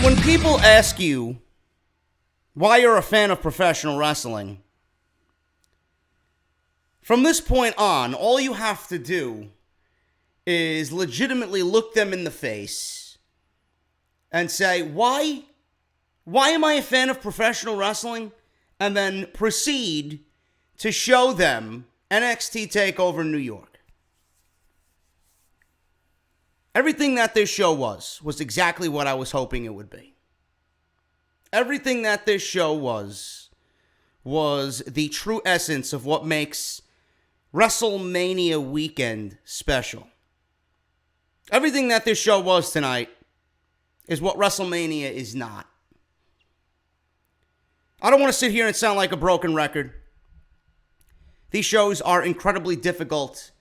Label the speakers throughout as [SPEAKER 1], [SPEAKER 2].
[SPEAKER 1] When people ask you why you're a fan of professional wrestling, from this point on, all you have to do is legitimately look them in the face and say, why am I a fan of professional wrestling? And then proceed to show them NXT Takeover New York. Everything that this show was exactly what I was hoping it would be. Everything that this show was the true essence of what makes WrestleMania weekend special. Everything that this show was tonight is what WrestleMania is not. I don't want to sit here and sound like a broken record. These shows are incredibly difficult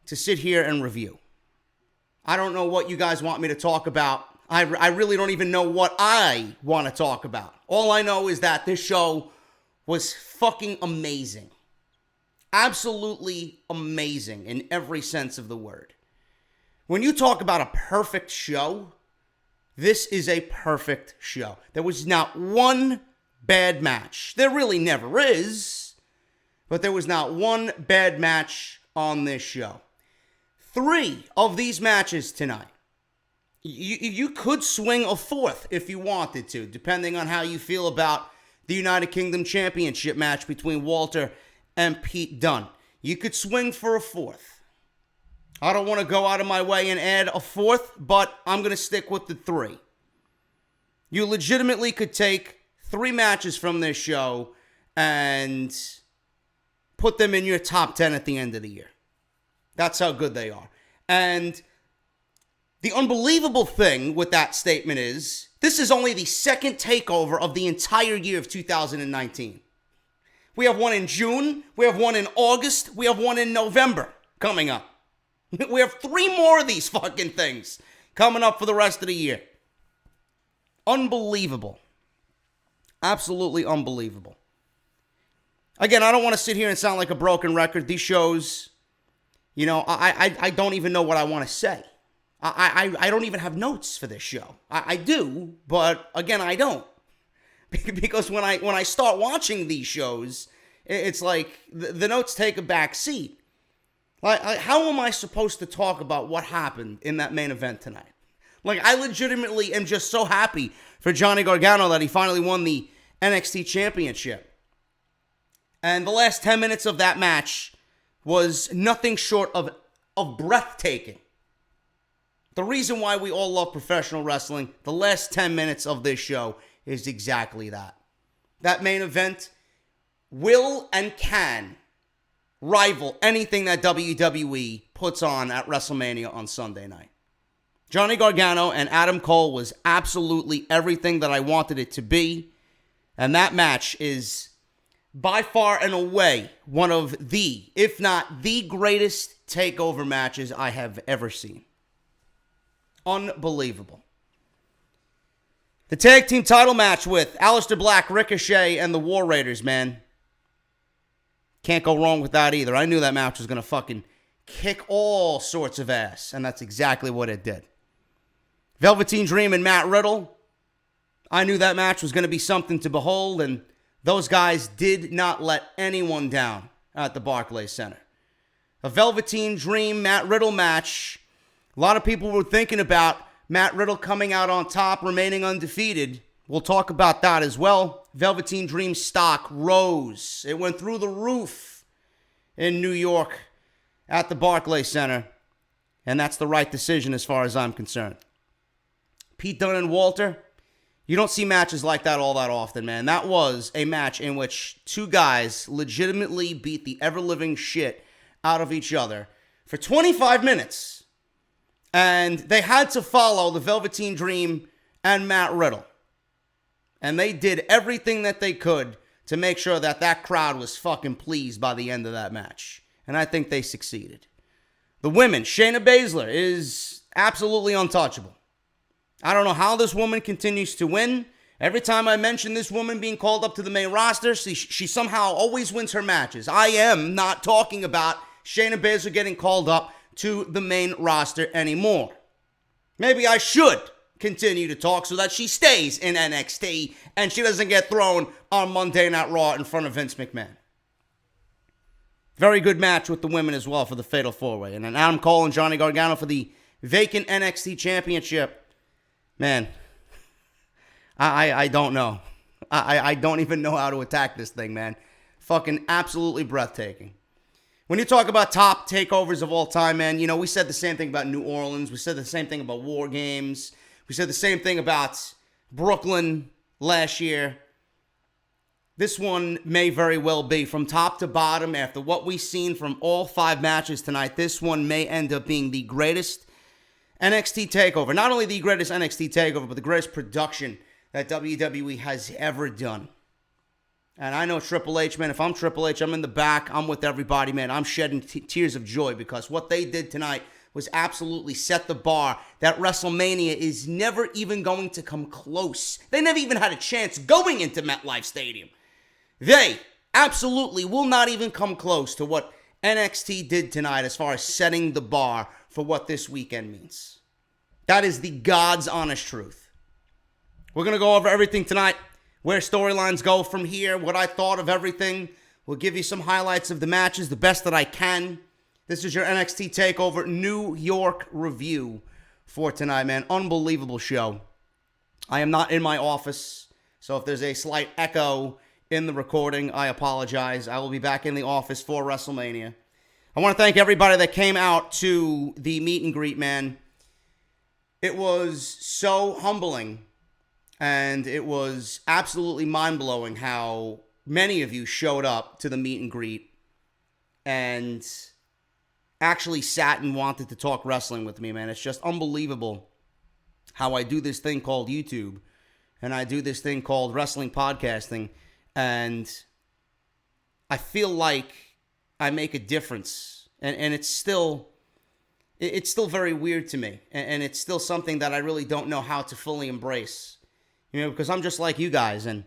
[SPEAKER 1] to sit here and review. I don't know what you guys want me to talk about. I really don't even know what I want to talk about. All I know is that this show was fucking amazing. Absolutely amazing in every sense of the word. When you talk about a perfect show, this is a perfect show. There was not one bad match. There really never is. But there was not one bad match on this show. 3 of these matches tonight. You could swing a 4th if you wanted to, depending on how you feel about the United Kingdom Championship match between Volta and Pete Dunn. You could swing for a 4th. I don't want to go out of my way and add a 4th, but I'm going to stick with the 3. You legitimately could take 3 matches from this show and put them in your top 10 at the end of the year. That's how good they are. And the unbelievable thing with that statement is, this is only the second takeover of the entire year of 2019. We have one in June, we have one in August, we have one in November coming up. We have 3 more of these fucking things coming up for the rest of the year. Unbelievable. Absolutely unbelievable. Again, I don't want to sit here and sound like a broken record. These shows, I don't even know what I want to say. I don't even have notes for this show. I do, but again, I don't. Because when I start watching these shows, it's like the notes take a back seat. Like, how am I supposed to talk about what happened in that main event tonight? Like, I legitimately am just so happy for Johnny Gargano that he finally won the NXT Championship. And the last 10 minutes of that match was nothing short of breathtaking. The reason why we all love professional wrestling, the last 10 minutes of this show is exactly that. That main event will and can rival anything that WWE puts on at WrestleMania on Sunday night. Johnny Gargano and Adam Cole was absolutely everything that I wanted it to be. And that match is by far and away one of the, if not the greatest takeover matches I have ever seen. Unbelievable. The tag team title match with Alistair Black, Ricochet, and the War Raiders, man. Can't go wrong with that either. I knew that match was going to fucking kick all sorts of ass, and that's exactly what it did. Velveteen Dream and Matt Riddle. I knew that match was going to be something to behold, and those guys did not let anyone down at the Barclays Center. A Velveteen Dream, Matt Riddle match. A lot of people were thinking about Matt Riddle coming out on top, remaining undefeated. We'll talk about that as well. Velveteen Dream stock rose. It went through the roof in New York at the Barclays Center. And that's the right decision as far as I'm concerned. Pete Dunn and Walter, you don't see matches like that all that often, man. That was a match in which 2 guys legitimately beat the ever-living shit out of each other for 25 minutes. And they had to follow the Velveteen Dream and Matt Riddle. And they did everything that they could to make sure that that crowd was fucking pleased by the end of that match. And I think they succeeded. The women, Shayna Baszler is absolutely untouchable. I don't know how this woman continues to win. Every time I mention this woman being called up to the main roster, she somehow always wins her matches. I am not talking about Shayna Baszler getting called up to the main roster anymore. Maybe I should, continue to talk so that she stays in NXT and she doesn't get thrown on Monday Night Raw in front of Vince McMahon. Very good match with the women as well for the Fatal 4-Way. And then Adam Cole and Johnny Gargano for the vacant NXT Championship. Man, I don't know. I don't even know how to attack this thing, man. Fucking absolutely breathtaking. When you talk about top takeovers of all time, man, you know, we said the same thing about New Orleans. We said the same thing about War Games. We said the same thing about Brooklyn last year. This one may very well be from top to bottom. After what we've seen from all 5 matches tonight, this one may end up being the greatest NXT takeover. Not only the greatest NXT takeover, but the greatest production that WWE has ever done. And I know Triple H, man, if I'm Triple H, I'm in the back, I'm with everybody, man. I'm shedding tears of joy because what they did tonight was absolutely set the bar that WrestleMania is never even going to come close. They never even had a chance going into MetLife Stadium. They absolutely will not even come close to what NXT did tonight as far as setting the bar for what this weekend means. That is the God's honest truth. We're going to go over everything tonight, where storylines go from here, what I thought of everything. We'll give you some highlights of the matches, the best that I can. This is your NXT TakeOver New York review for tonight, man. Unbelievable show. I am not in my office, so if there's a slight echo in the recording, I apologize. I will be back in the office for WrestleMania. I want to thank everybody that came out to the meet and greet, man. It was so humbling, and it was absolutely mind-blowing how many of you showed up to the meet and greet and actually sat and wanted to talk wrestling with me, man. It's just unbelievable how I do this thing called YouTube, and I do this thing called wrestling podcasting, and I feel like I make a difference, and it's still very weird to me, and it's still something that I really don't know how to fully embrace, you know, because I'm just like you guys, and,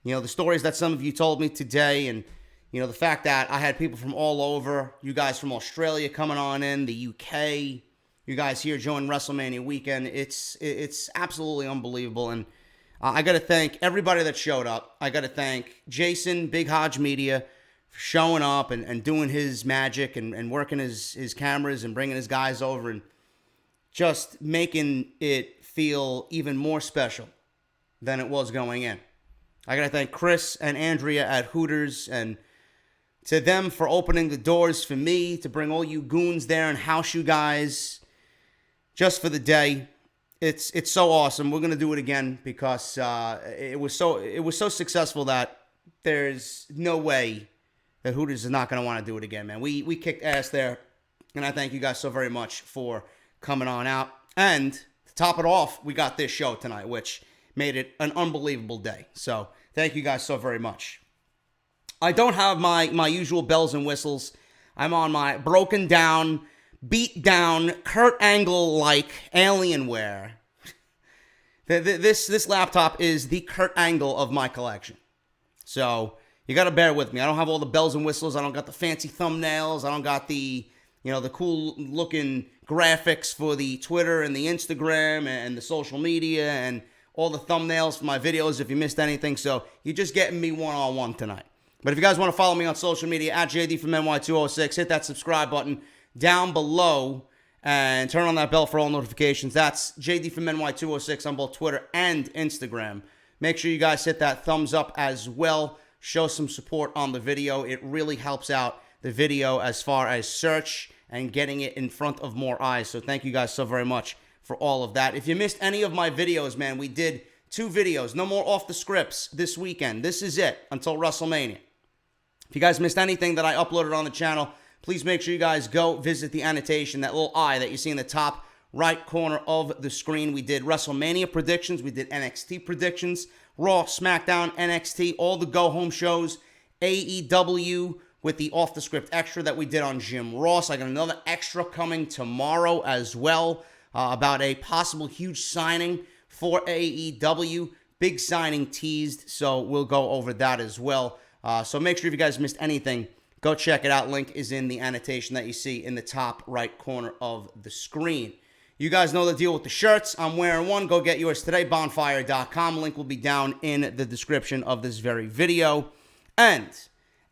[SPEAKER 1] you know, the stories that some of you told me today, and, you know, the fact that I had people from all over, you guys from Australia coming on in, the UK, you guys here joining WrestleMania weekend, it's absolutely unbelievable, and I got to thank everybody that showed up. I got to thank Jason, Big Hodge Media, for showing up and doing his magic and working his cameras and bringing his guys over and just making it feel even more special than it was going in. I got to thank Chris and Andrea at Hooters and to them for opening the doors for me to bring all you goons there and house you guys just for the day. It's so awesome. We're gonna do it again because it was so successful that there's no way that Hooters is not gonna want to do it again, man. We kicked ass there, and I thank you guys so very much for coming on out. And to top it off, we got this show tonight, which made it an unbelievable day. So thank you guys so very much. I don't have my usual bells and whistles. I'm on my broken down, beat down, Kurt Angle-like Alienware. This laptop is the Kurt Angle of my collection. So you got to bear with me. I don't have all the bells and whistles. I don't got the fancy thumbnails. I don't got the, you know, the cool looking graphics for the Twitter and the Instagram and the social media and all the thumbnails for my videos if you missed anything. So you're just getting me one-on-one tonight. But if you guys want to follow me on social media, at JD from NY206, hit that subscribe button down below and turn on that bell for all notifications. That's JD from NY206 on both Twitter and Instagram. Make sure you guys hit that thumbs up as well. Show some support on the video. It really helps out the video as far as search and getting it in front of more eyes. So thank you guys so very much for all of that. If you missed any of my videos, man, we did 2 videos. No more off the scripts this weekend. This is it until WrestleMania. If you guys missed anything that I uploaded on the channel, please make sure you guys go visit the annotation, that little eye that you see in the top right corner of the screen. We did WrestleMania predictions. We did NXT predictions. Raw, SmackDown, NXT, all the go-home shows. AEW with the off-the-script extra that we did on Jim Ross. I got another extra coming tomorrow as well about a possible huge signing for AEW. Big signing teased, so we'll go over that as well. So make sure if you guys missed anything, go check it out. Link is in the annotation that you see in the top right corner of the screen. You guys know the deal with the shirts. I'm wearing one. Go get yours today, bonfire.com. Link will be down in the description of this very video. And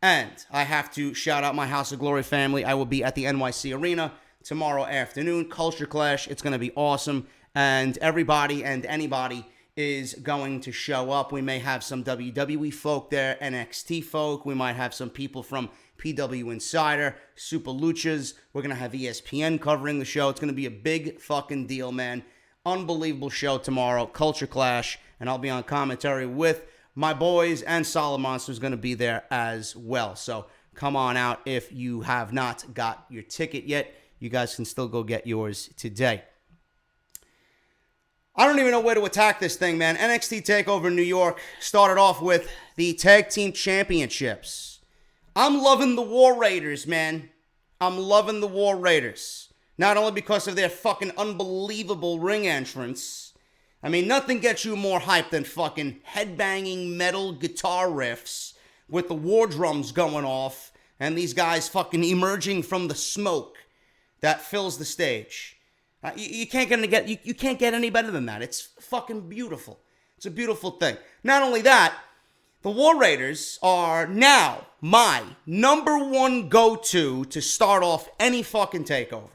[SPEAKER 1] I have to shout out my House of Glory family. I will be at the NYC Arena tomorrow afternoon. Culture Clash. It's going to be awesome. And everybody and anybody is going to show up. We may have some WWE folk there, NXT folk. We might have some people from PW Insider, Super Luchas. We're going to have ESPN covering the show. It's going to be a big fucking deal, man. Unbelievable show tomorrow. Culture Clash. And I'll be on commentary with my boys, and Solid Monster's going to be there as well. So come on out if you have not got your ticket yet. You guys can still go get yours today. I don't even know where to attack this thing, man. NXT Takeover New York started off with the Tag Team Championships. I'm loving the War Raiders, man. I'm loving the War Raiders. Not only because of their fucking unbelievable ring entrance. I mean, nothing gets you more hyped than fucking headbanging metal guitar riffs with the war drums going off and these guys fucking emerging from the smoke that fills the stage. You can't get any better than that. It's fucking beautiful. It's a beautiful thing. Not only that, the War Raiders are now my number one go-to to start off any fucking takeover.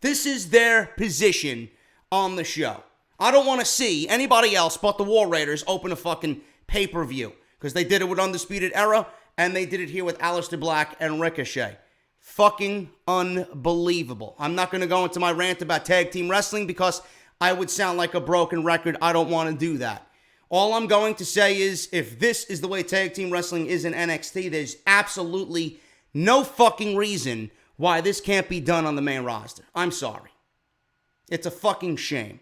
[SPEAKER 1] This is their position on the show. I don't want to see anybody else but the War Raiders open a fucking pay-per-view. Because they did it with Undisputed Era, and they did it here with Alistair Black and Ricochet. Fucking unbelievable. I'm not going to go into my rant about tag team wrestling because I would sound like a broken record. I don't want to do that. All I'm going to say is, if this is the way tag team wrestling is in NXT, there's absolutely no fucking reason why this can't be done on the main roster. I'm sorry. It's a fucking shame.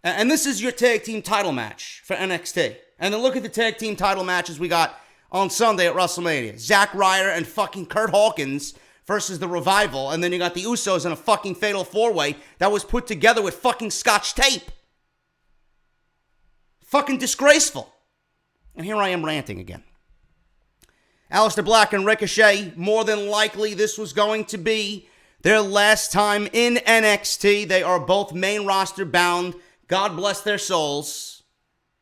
[SPEAKER 1] And this is your tag team title match for NXT. And then look at the tag team title matches we got on Sunday at WrestleMania. Zack Ryder and fucking Kurt Hawkins versus the Revival. And then you got the Usos in a fucking fatal four-way that was put together with fucking Scotch tape. Fucking disgraceful. And here I am ranting again. Alistair Black and Ricochet, more than likely this was going to be their last time in NXT. They are both main roster bound. God bless their souls.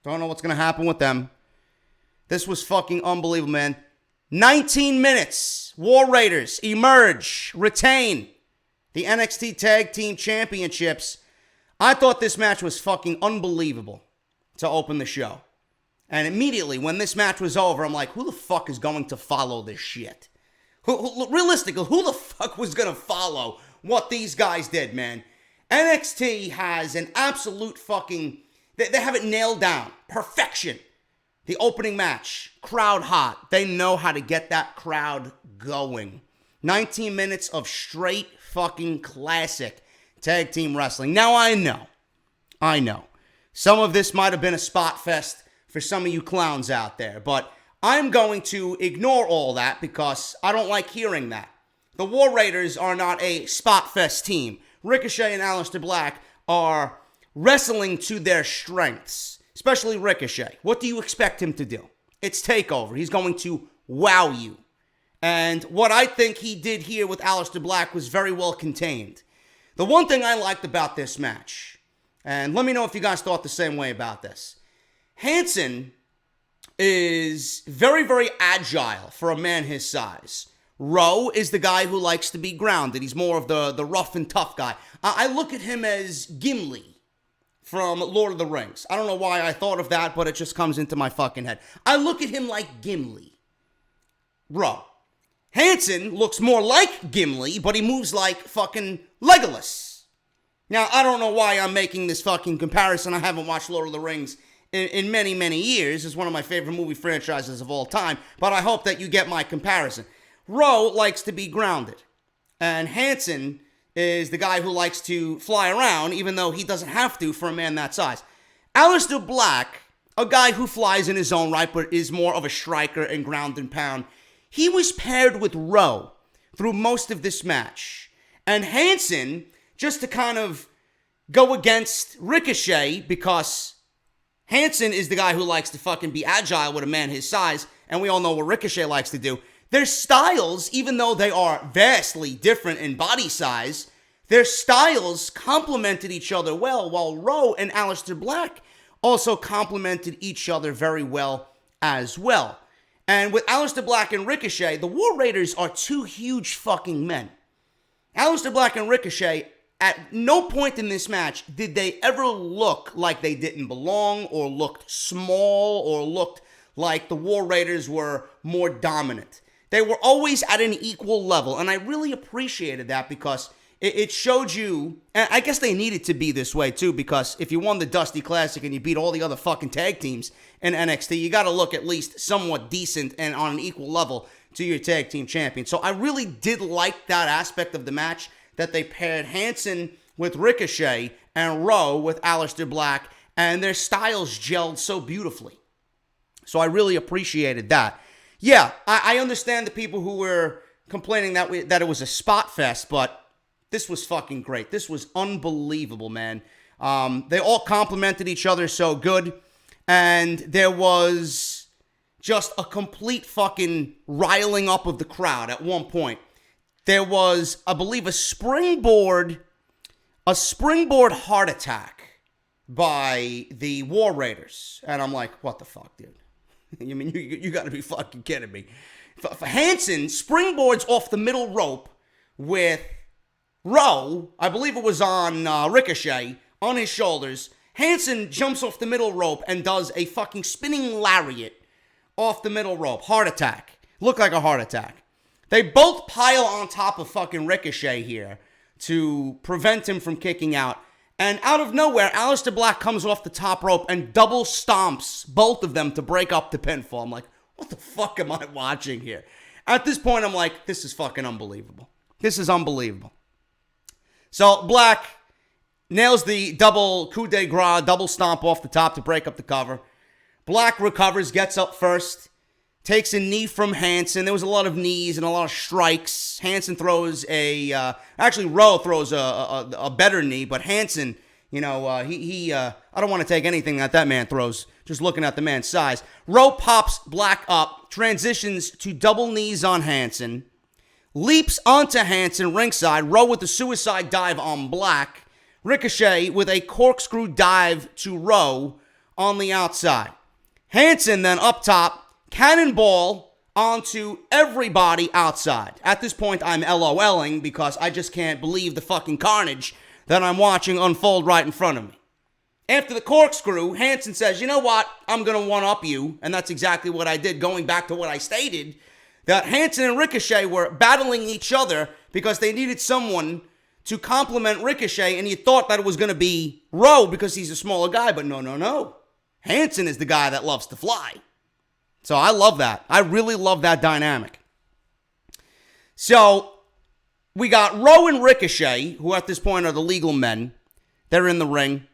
[SPEAKER 1] Don't know what's going to happen with them. This was fucking unbelievable, man. 19 minutes. War Raiders emerge, retain the NXT Tag Team Championships. I thought this match was fucking unbelievable to open the show. And immediately when this match was over, I'm like, who the fuck is going to follow this shit? Realistically, who the fuck was going to follow what these guys did, man? NXT has an absolute fucking... They have it nailed down. Perfection. The opening match. Crowd hot. They know how to get that crowd going. 19 minutes of straight fucking classic tag team wrestling. Now I know. Some of this might have been a spot fest for some of you clowns out there. But I'm going to ignore all that because I don't like hearing that. The War Raiders are not a spot fest team. Ricochet and Alistair Black are wrestling to their strengths, especially Ricochet. What do you expect him to do? It's TakeOver. He's going to wow you. And what I think he did here with Alistair Black was very well contained. The one thing I liked about this match, and let me know if you guys thought the same way about this. Hanson is very, very agile for a man his size. Rowe is the guy who likes to be grounded. He's more of the rough and tough guy. I look at him as Gimli from Lord of the Rings. I don't know why I thought of that, but it just comes into my fucking head. I look at him like Gimli. Rowe. Hanson looks more like Gimli, but he moves like fucking Legolas. Now, I don't know why I'm making this fucking comparison. I haven't watched Lord of the Rings in many, many years. It's one of my favorite movie franchises of all time, but I hope that you get my comparison. Rowe likes to be grounded, and Hanson is the guy who likes to fly around, even though he doesn't have to for a man that size. Alistair Black, a guy who flies in his own right, but is more of a striker and ground and pound, he was paired with Rowe through most of this match. And Hanson, just to kind of go against Ricochet, because Hanson is the guy who likes to fucking be agile with a man his size, and we all know what Ricochet likes to do. Their styles, even though they are vastly different in body size, Their styles complemented each other well, while Rowe and Alistair Black also complemented each other very well as well. And with Alistair Black and Ricochet, the War Raiders are two huge fucking men. Alistair Black and Ricochet, at no point in this match did they ever look like they didn't belong, or looked small, or looked like the War Raiders were more dominant. They were always at an equal level, and I really appreciated that because it showed you, and I guess they needed to be this way too, because if you won the Dusty Classic and you beat all the other fucking tag teams in NXT, you got to look at least somewhat decent and on an equal level to your tag team champion. So I really did like that aspect of the match, that they paired Hanson with Ricochet and Rowe with Alistair Black, and their styles gelled so beautifully. So I really appreciated that. Yeah, I understand the people who were complaining that it was a spot fest, but this was fucking great. This was unbelievable, man. They all complimented each other so good. And there was just a complete fucking riling up of the crowd at one point. There was, I believe, a springboard heart attack by the War Raiders. And I'm like, what the fuck, dude? You mean, you gotta be fucking kidding me. Hanson springboards off the middle rope with Rowe, I believe it was on Ricochet, on his shoulders. Hanson jumps off the middle rope and does a fucking spinning lariat off the middle rope. Heart attack. Looked like a heart attack. They both pile on top of fucking Ricochet here to prevent him from kicking out. And out of nowhere, Alistair Black comes off the top rope and double stomps both of them to break up the pinfall. I'm like, what the fuck am I watching here? At this point, I'm like, this is fucking unbelievable. This is unbelievable. So Black nails the double coup de grace, double stomp off the top to break up the cover. Black recovers, gets up first, takes a knee from Hanson. There was a lot of knees and a lot of strikes. Hanson throws actually Rowe throws a better knee, but Hanson, you know, I don't want to take anything that man throws, just looking at the man's size. Rowe pops Black up, transitions to double knees on Hanson, leaps onto Hanson ringside. Rowe with the suicide dive on Black. Ricochet with a corkscrew dive to Rowe on the outside. Hanson then up top, cannonball onto everybody outside. At this point, I'm LOLing because I just can't believe the fucking carnage that I'm watching unfold right in front of me. After the corkscrew, Hanson says, you know what? I'm going to one-up you. And that's exactly what I did, going back to what I stated, that Hanson and Ricochet were battling each other because they needed someone to complement Ricochet, and you thought that it was going to be Rowe because he's a smaller guy, but no. Hanson is the guy that loves to fly. So I love that. I really love that dynamic. So we got Rowe and Ricochet, who at this point are the legal men. They're in the ring,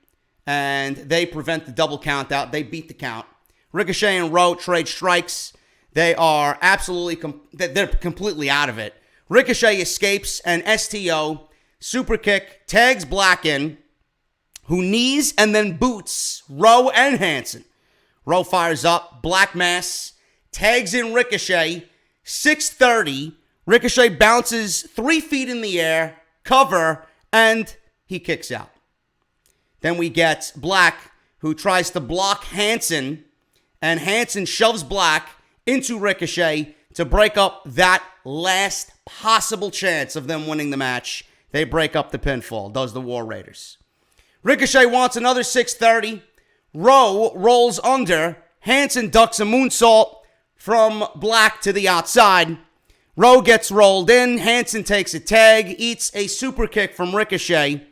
[SPEAKER 1] and they prevent the double count out. They beat the count. Ricochet and Rowe trade strikes. They are absolutely, they're completely out of it. Ricochet escapes an STO, super kick, tags Black in, who knees and then boots Rowe and Hanson. Rowe fires up, Black mass, tags in Ricochet, 630. Ricochet bounces 3 feet in the air, cover, and he kicks out. Then we get Black, who tries to block Hanson, and Hanson shoves Black into Ricochet to break up that last possible chance of them winning the match. They break up the pinfall, does the War Raiders. Ricochet wants another 630. Rowe rolls under. Hanson ducks a moonsault from Black to the outside. Rowe gets rolled in. Hanson takes a tag, eats a super kick from Ricochet.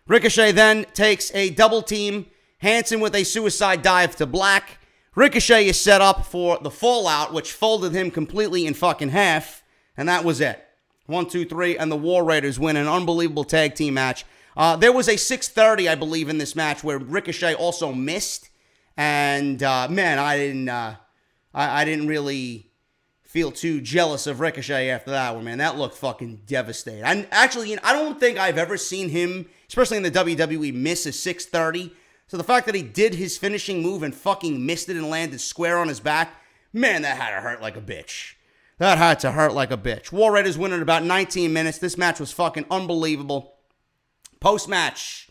[SPEAKER 1] Ricochet then takes a double team. Hanson with a suicide dive to Black. Ricochet is set up for the fallout, which folded him completely in fucking half. And that was it. 1, 2, 3, and the War Raiders win an unbelievable tag team match. There was a 630, I believe, in this match where Ricochet also missed. And, man, I didn't really feel too jealous of Ricochet after that one, man. That looked fucking devastating. I don't think I've ever seen him, especially in the WWE, miss a 630. So the fact that he did his finishing move and fucking missed it and landed square on his back, man, that had to hurt like a bitch. That had to hurt like a bitch. War Raiders win in about 19 minutes. This match was fucking unbelievable. Post-match.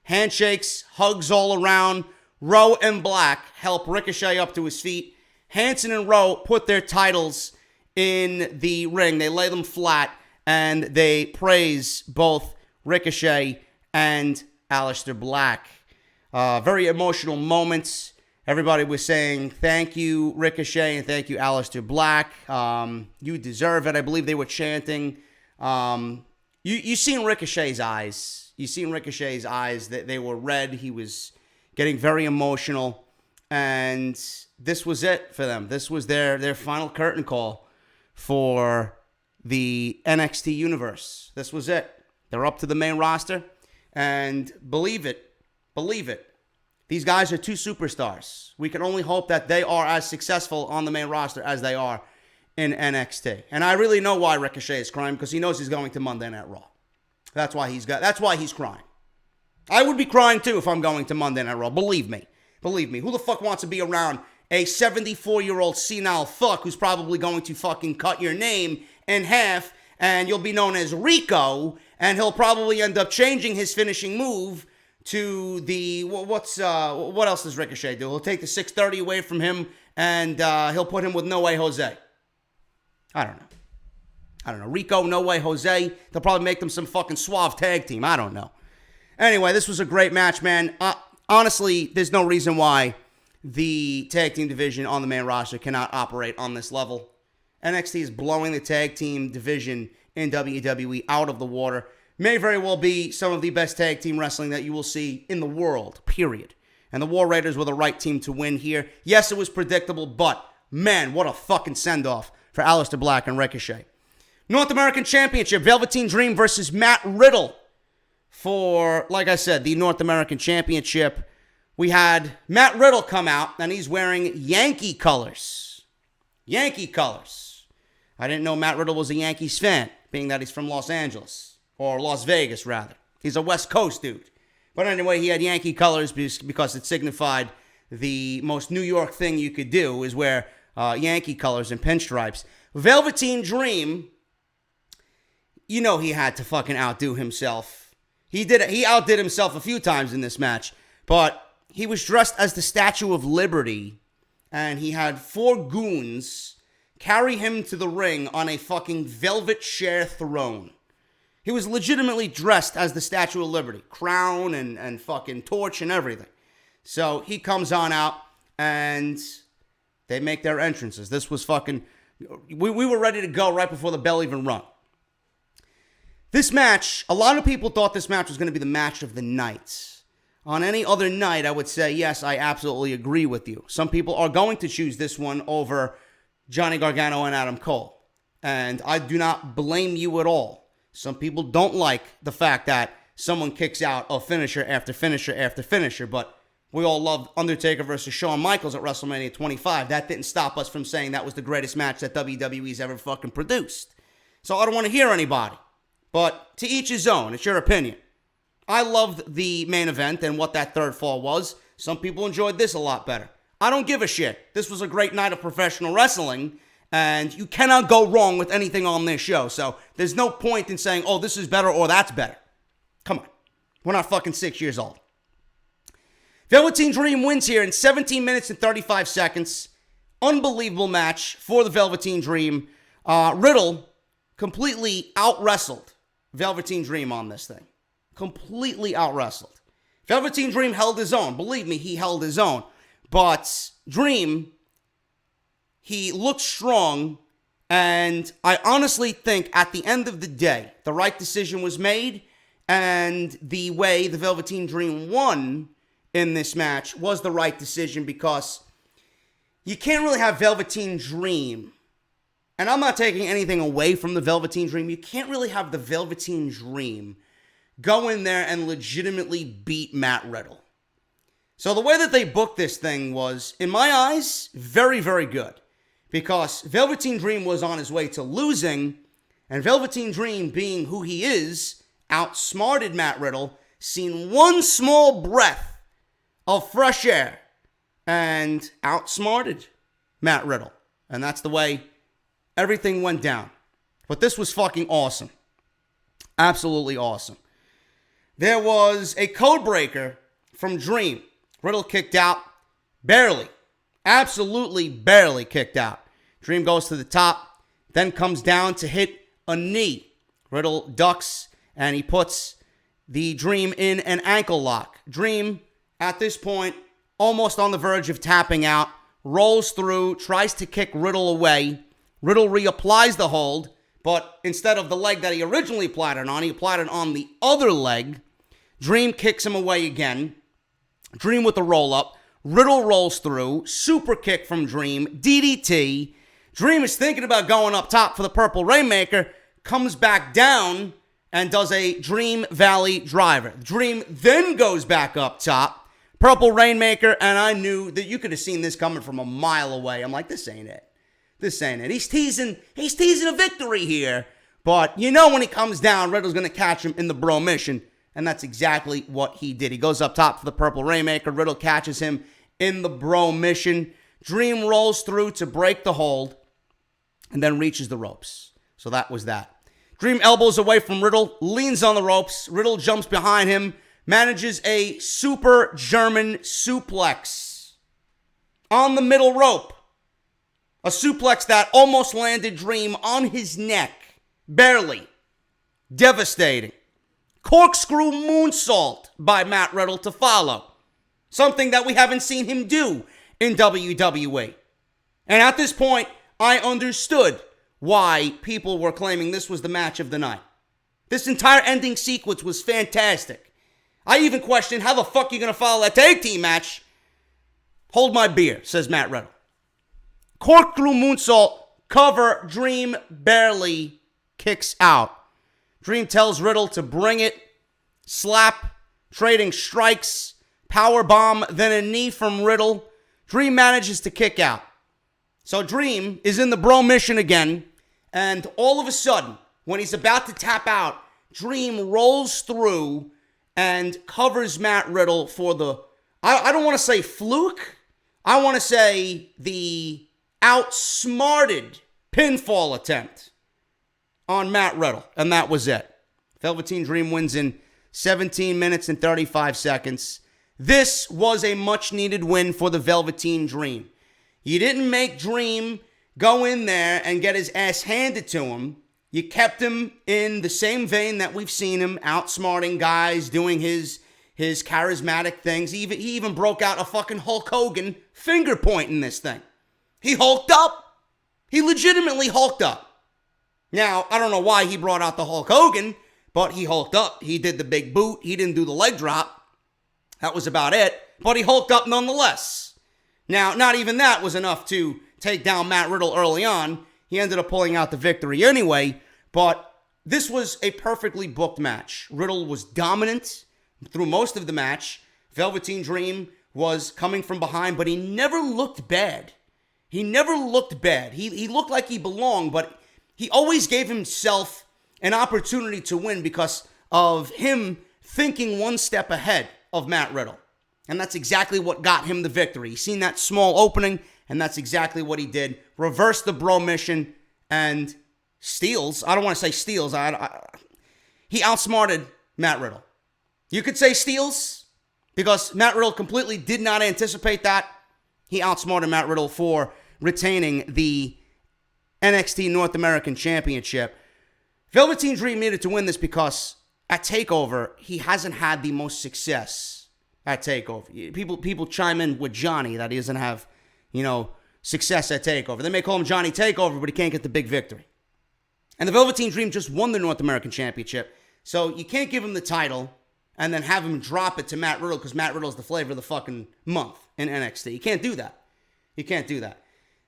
[SPEAKER 1] Handshakes, hugs all around. Rowe and Black help Ricochet up to his feet. Hanson and Rowe put their titles in the ring. They lay them flat, and they praise both Ricochet and Alistair Black. Very emotional moments. Everybody was saying, thank you, Ricochet, and thank you, Alistair Black. You deserve it. I believe they were chanting. You seen Ricochet's eyes. That they were red. He was getting very emotional. And this was it for them. This was their final curtain call for the NXT universe. This was it. They're up to the main roster. And believe it. These guys are two superstars. We can only hope that they are as successful on the main roster as they are in NXT. And I really know why Ricochet is crying, because he knows he's going to Monday Night Raw. That's why he's crying. I would be crying too if I'm going to Monday Night Raw. Believe me. Who the fuck wants to be around a 74-year-old senile fuck who's probably going to fucking cut your name in half, and you'll be known as Rico, and he'll probably end up changing his finishing move to the, what else does Ricochet do? He'll take the 630 away from him, and he'll put him with No Way Jose. I don't know. Rico, No Way Jose. They'll probably make them some fucking suave tag team. I don't know. Anyway, this was a great match, man. Honestly, there's no reason why the tag team division on the main roster cannot operate on this level. NXT is blowing the tag team division in WWE out of the water. May very well be some of the best tag team wrestling that you will see in the world, period. And the War Raiders were the right team to win here. Yes, it was predictable, but man, what a fucking send-off for Alistair Black and Ricochet. North American Championship, Velveteen Dream versus Matt Riddle for, like I said, the North American Championship. We had Matt Riddle come out, and he's wearing Yankee colors. I didn't know Matt Riddle was a Yankees fan, being that he's from Los Angeles. Or Las Vegas, rather. He's a West Coast dude. But anyway, he had Yankee colors because it signified the most New York thing you could do is wear Yankee colors and pinstripes. Velveteen Dream, you know he had to fucking outdo himself. He outdid himself a few times in this match. But he was dressed as the Statue of Liberty. And he had 4 goons carry him to the ring on a fucking velvet chair throne. He was legitimately dressed as the Statue of Liberty. Crown and fucking torch and everything. So he comes on out and they make their entrances. This was fucking... We were ready to go right before the bell even rung. This match, a lot of people thought this match was going to be the match of the night. On any other night, I would say, yes, I absolutely agree with you. Some people are going to choose this one over Johnny Gargano and Adam Cole. And I do not blame you at all. Some people don't like the fact that someone kicks out a finisher after finisher after finisher, but we all loved Undertaker versus Shawn Michaels at WrestleMania 25. That didn't stop us from saying that was the greatest match that WWE's ever fucking produced. So I don't want to hear anybody, but to each his own. It's your opinion. I loved the main event and what that third fall was. Some people enjoyed this a lot better. I don't give a shit. This was a great night of professional wrestling. And you cannot go wrong with anything on this show. So there's no point in saying, oh, this is better or that's better. Come on. We're not fucking 6 years old. Velveteen Dream wins here in 17 minutes and 35 seconds. Unbelievable match for the Velveteen Dream. Riddle completely out-wrestled Velveteen Dream on this thing. Completely out-wrestled. Velveteen Dream held his own. Believe me, he held his own. But Dream... he looked strong, and I honestly think at the end of the day, the right decision was made, and the way the Velveteen Dream won in this match was the right decision because you can't really have Velveteen Dream, and I'm not taking anything away from the Velveteen Dream, you can't really have the Velveteen Dream go in there and legitimately beat Matt Riddle. So the way that they booked this thing was, in my eyes, very, very good. Because Velveteen Dream was on his way to losing, and Velveteen Dream, being who he is, outsmarted Matt Riddle, seen one small breath of fresh air, and outsmarted Matt Riddle. And that's the way everything went down. But this was fucking awesome. Absolutely awesome. There was a code breaker from Dream. Riddle kicked out. Barely. Absolutely barely kicked out. Dream goes to the top, then comes down to hit a knee. Riddle ducks, and he puts the Dream in an ankle lock. Dream, at this point, almost on the verge of tapping out, rolls through, tries to kick Riddle away. Riddle reapplies the hold, but instead of the leg that he originally applied it on, he applied it on the other leg. Dream kicks him away again. Dream with the roll-up. Riddle rolls through. Super kick from Dream. DDT. Dream is thinking about going up top for the Purple Rainmaker. Comes back down and does a Dream Valley Driver. Dream then goes back up top. Purple Rainmaker, and I knew that you could have seen this coming from a mile away. I'm like, this ain't it. This ain't it. He's teasing a victory here. But you know when he comes down, Riddle's going to catch him in the bro mission. And that's exactly what he did. He goes up top for the Purple Rainmaker. Riddle catches him in the bro mission. Dream rolls through to break the hold and then reaches the ropes. So that was that. Dream elbows away from Riddle, leans on the ropes. Riddle jumps behind him, manages a super German suplex on the middle rope. A suplex that almost landed Dream on his neck. Barely. Devastating. Corkscrew moonsault by Matt Riddle to follow. Something that we haven't seen him do in WWE. And at this point, I understood why people were claiming this was the match of the night. This entire ending sequence was fantastic. I even questioned how the fuck are you going to follow that tag team match? Hold my beer, says Matt Riddle. Corkscrew moonsault, cover, Dream barely kicks out. Dream tells Riddle to bring it. Slap, trading strikes, power bomb, then a knee from Riddle. Dream manages to kick out. So Dream is in the bro mission again, and all of a sudden, when he's about to tap out, Dream rolls through and covers Matt Riddle for the, I don't want to say fluke, I want to say the outsmarted pinfall attempt on Matt Riddle, and that was it. Velveteen Dream wins in 17 minutes and 35 seconds. This was a much-needed win for the Velveteen Dream. You didn't make Dream go in there and get his ass handed to him. You kept him in the same vein that we've seen him, outsmarting guys, doing his charismatic things. He even broke out a fucking Hulk Hogan finger point in this thing. He hulked up. He legitimately hulked up. Now, I don't know why he brought out the Hulk Hogan, but he hulked up. He did the big boot. He didn't do the leg drop. That was about it. But he hulked up nonetheless. Now, not even that was enough to take down Matt Riddle early on. He ended up pulling out the victory anyway. But this was a perfectly booked match. Riddle was dominant through most of the match. Velveteen Dream was coming from behind, but he never looked bad. He never looked bad. He looked like he belonged, but he always gave himself an opportunity to win because of him thinking one step ahead of Matt Riddle. And that's exactly what got him the victory. He seen that small opening, and that's exactly what he did. Reversed the bro mission and steals. I don't want to say steals. He outsmarted Matt Riddle. You could say steals because Matt Riddle completely did not anticipate that. He outsmarted Matt Riddle for retaining the NXT North American Championship. Velveteen Dream needed to win this because at TakeOver, he hasn't had the most success at TakeOver. People chime in with Johnny that he doesn't have, success at TakeOver. They may call him Johnny TakeOver, but he can't get the big victory. And the Velveteen Dream just won the North American Championship. So you can't give him the title and then have him drop it to Matt Riddle because Matt Riddle's the flavor of the fucking month in NXT. You can't do that. You can't do that.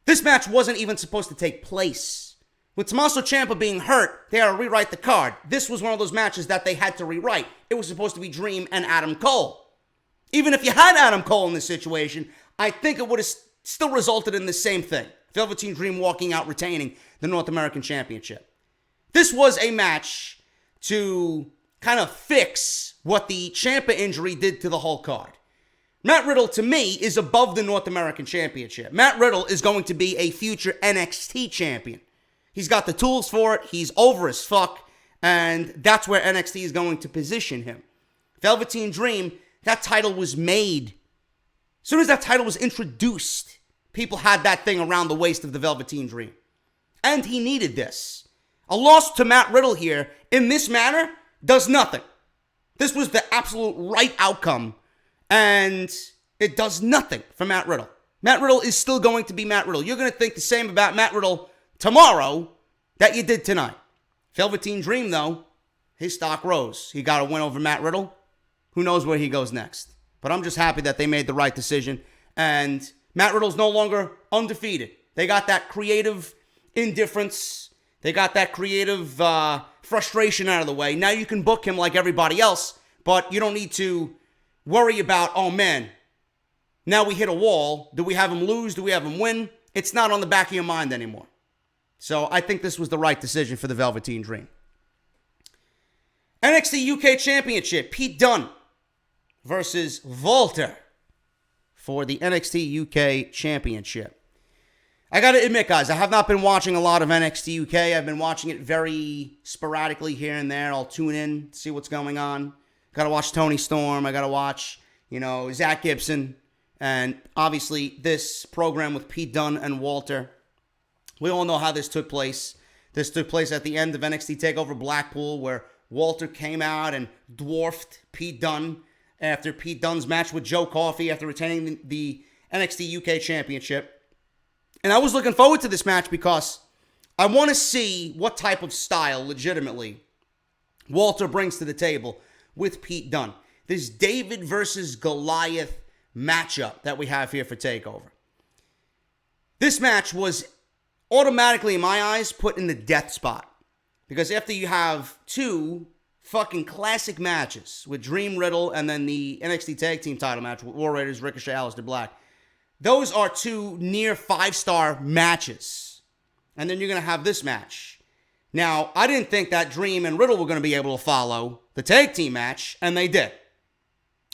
[SPEAKER 1] This match wasn't even supposed to take place. With Tommaso Ciampa being hurt, they had to rewrite the card. This was one of those matches that they had to rewrite. It was supposed to be Dream and Adam Cole. Even if you had Adam Cole in this situation, I think it would have still resulted in the same thing. Velveteen Dream walking out retaining the North American Championship. This was a match to kind of fix what the Ciampa injury did to the whole card. Matt Riddle, to me, is above the North American Championship. Matt Riddle is going to be a future NXT champion. He's got the tools for it. He's over as fuck. And that's where NXT is going to position him. Velveteen Dream, that title was made. As soon as that title was introduced, people had that thing around the waist of the Velveteen Dream. And he needed this. A loss to Matt Riddle here, in this manner, does nothing. This was the absolute right outcome. And it does nothing for Matt Riddle. Matt Riddle is still going to be Matt Riddle. You're going to think the same about Matt Riddle tomorrow that you did tonight. Velveteen Dream, though, his stock rose. He got a win over Matt Riddle. Who knows where he goes next? But I'm just happy that they made the right decision. And Matt Riddle's no longer undefeated. They got that creative indifference. They got that creative frustration out of the way. Now you can book him like everybody else, but you don't need to worry about, oh man, now we hit a wall. Do we have him lose? Do we have him win? It's not on the back of your mind anymore. So I think this was the right decision for the Velveteen Dream. NXT UK Championship, Pete Dunn versus Volta for the NXT UK Championship. I got to admit, guys, I have not been watching a lot of NXT UK. I've been watching it very sporadically here and there. I'll tune in, see what's going on. Got to watch Tony Storm. I got to watch, Zach Gibson. And obviously this program with Pete Dunn and Walter. We all know how this took place. This took place at the end of NXT Takeover Blackpool, where Walter came out and dwarfed Pete Dunn after Pete Dunn's match with Joe Coffey after retaining the NXT UK Championship. And I was looking forward to this match because I want to see what type of style, legitimately, Walter brings to the table with Pete Dunn. This David versus Goliath matchup that we have here for TakeOver. This match was automatically, in my eyes, put in the death spot. Because after you have two fucking classic matches with Dream Riddle and then the NXT Tag Team title match with War Raiders, Ricochet, Alistair Black, those are two near 5-star matches. And then you're going to have this match. Now, I didn't think that Dream and Riddle were going to be able to follow the tag team match, and they did.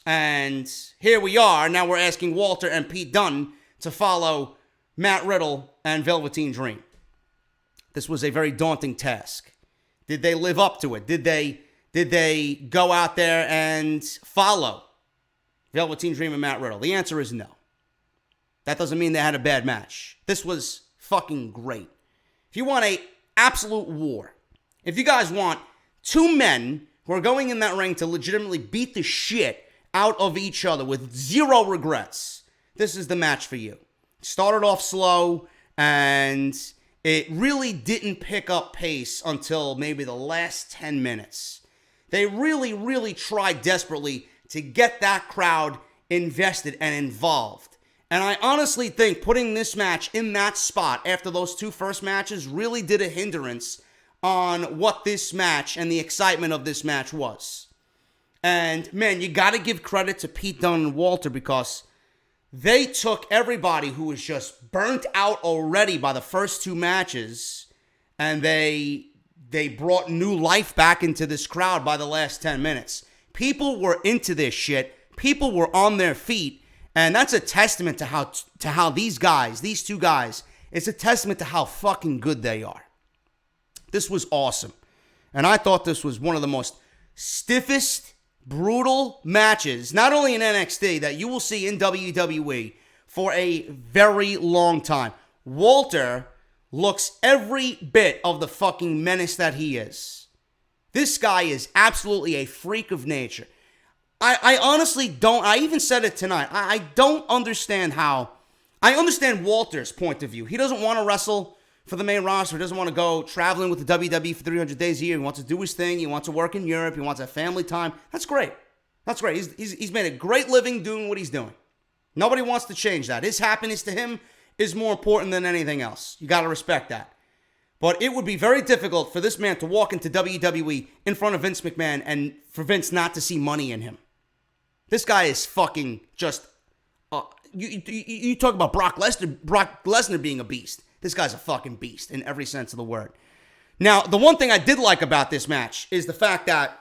[SPEAKER 1] And here we are. Now we're asking Walter and Pete Dunn to follow Matt Riddle and Velveteen Dream. This was a very daunting task. Did they live up to it? Did they go out there and follow Velveteen Dream and Matt Riddle? The answer is no. That doesn't mean they had a bad match. This was fucking great. If you want a absolute war, if you guys want two men who are going in that ring to legitimately beat the shit out of each other with zero regrets, this is the match for you. Started off slow, and it really didn't pick up pace until maybe the last 10 minutes. They really, really tried desperately to get that crowd invested and involved. And I honestly think putting this match in that spot after those two first matches really did a hindrance on what this match and the excitement of this match was. And, man, you got to give credit to Pete Dunne and Walter because they took everybody who was just burnt out already by the first two matches, and they brought new life back into this crowd by the last 10 minutes. People were into this shit. People were on their feet, and that's a testament to how these guys, these two guys, it's a testament to how fucking good they are. This was awesome. And I thought this was one of the most stiffest, brutal matches, not only in NXT, that you will see in WWE for a very long time. Walter looks every bit of the fucking menace that he is. This guy is absolutely a freak of nature. I honestly don't, I even said it tonight, I don't understand how, I understand Walter's point of view. He doesn't want to wrestle for the main roster. He doesn't want to go traveling with the WWE for 300 days a year. He wants to do his thing. He wants to work in Europe. He wants to have family time. That's great. That's great. He's made a great living doing what he's doing. Nobody wants to change that. His happiness to him is more important than anything else. You got to respect that. But it would be very difficult for this man to walk into WWE in front of Vince McMahon and for Vince not to see money in him. This guy is fucking just... You talk about Brock Lesnar being a beast. This guy's a fucking beast in every sense of the word. Now, the one thing I did like about this match is the fact that,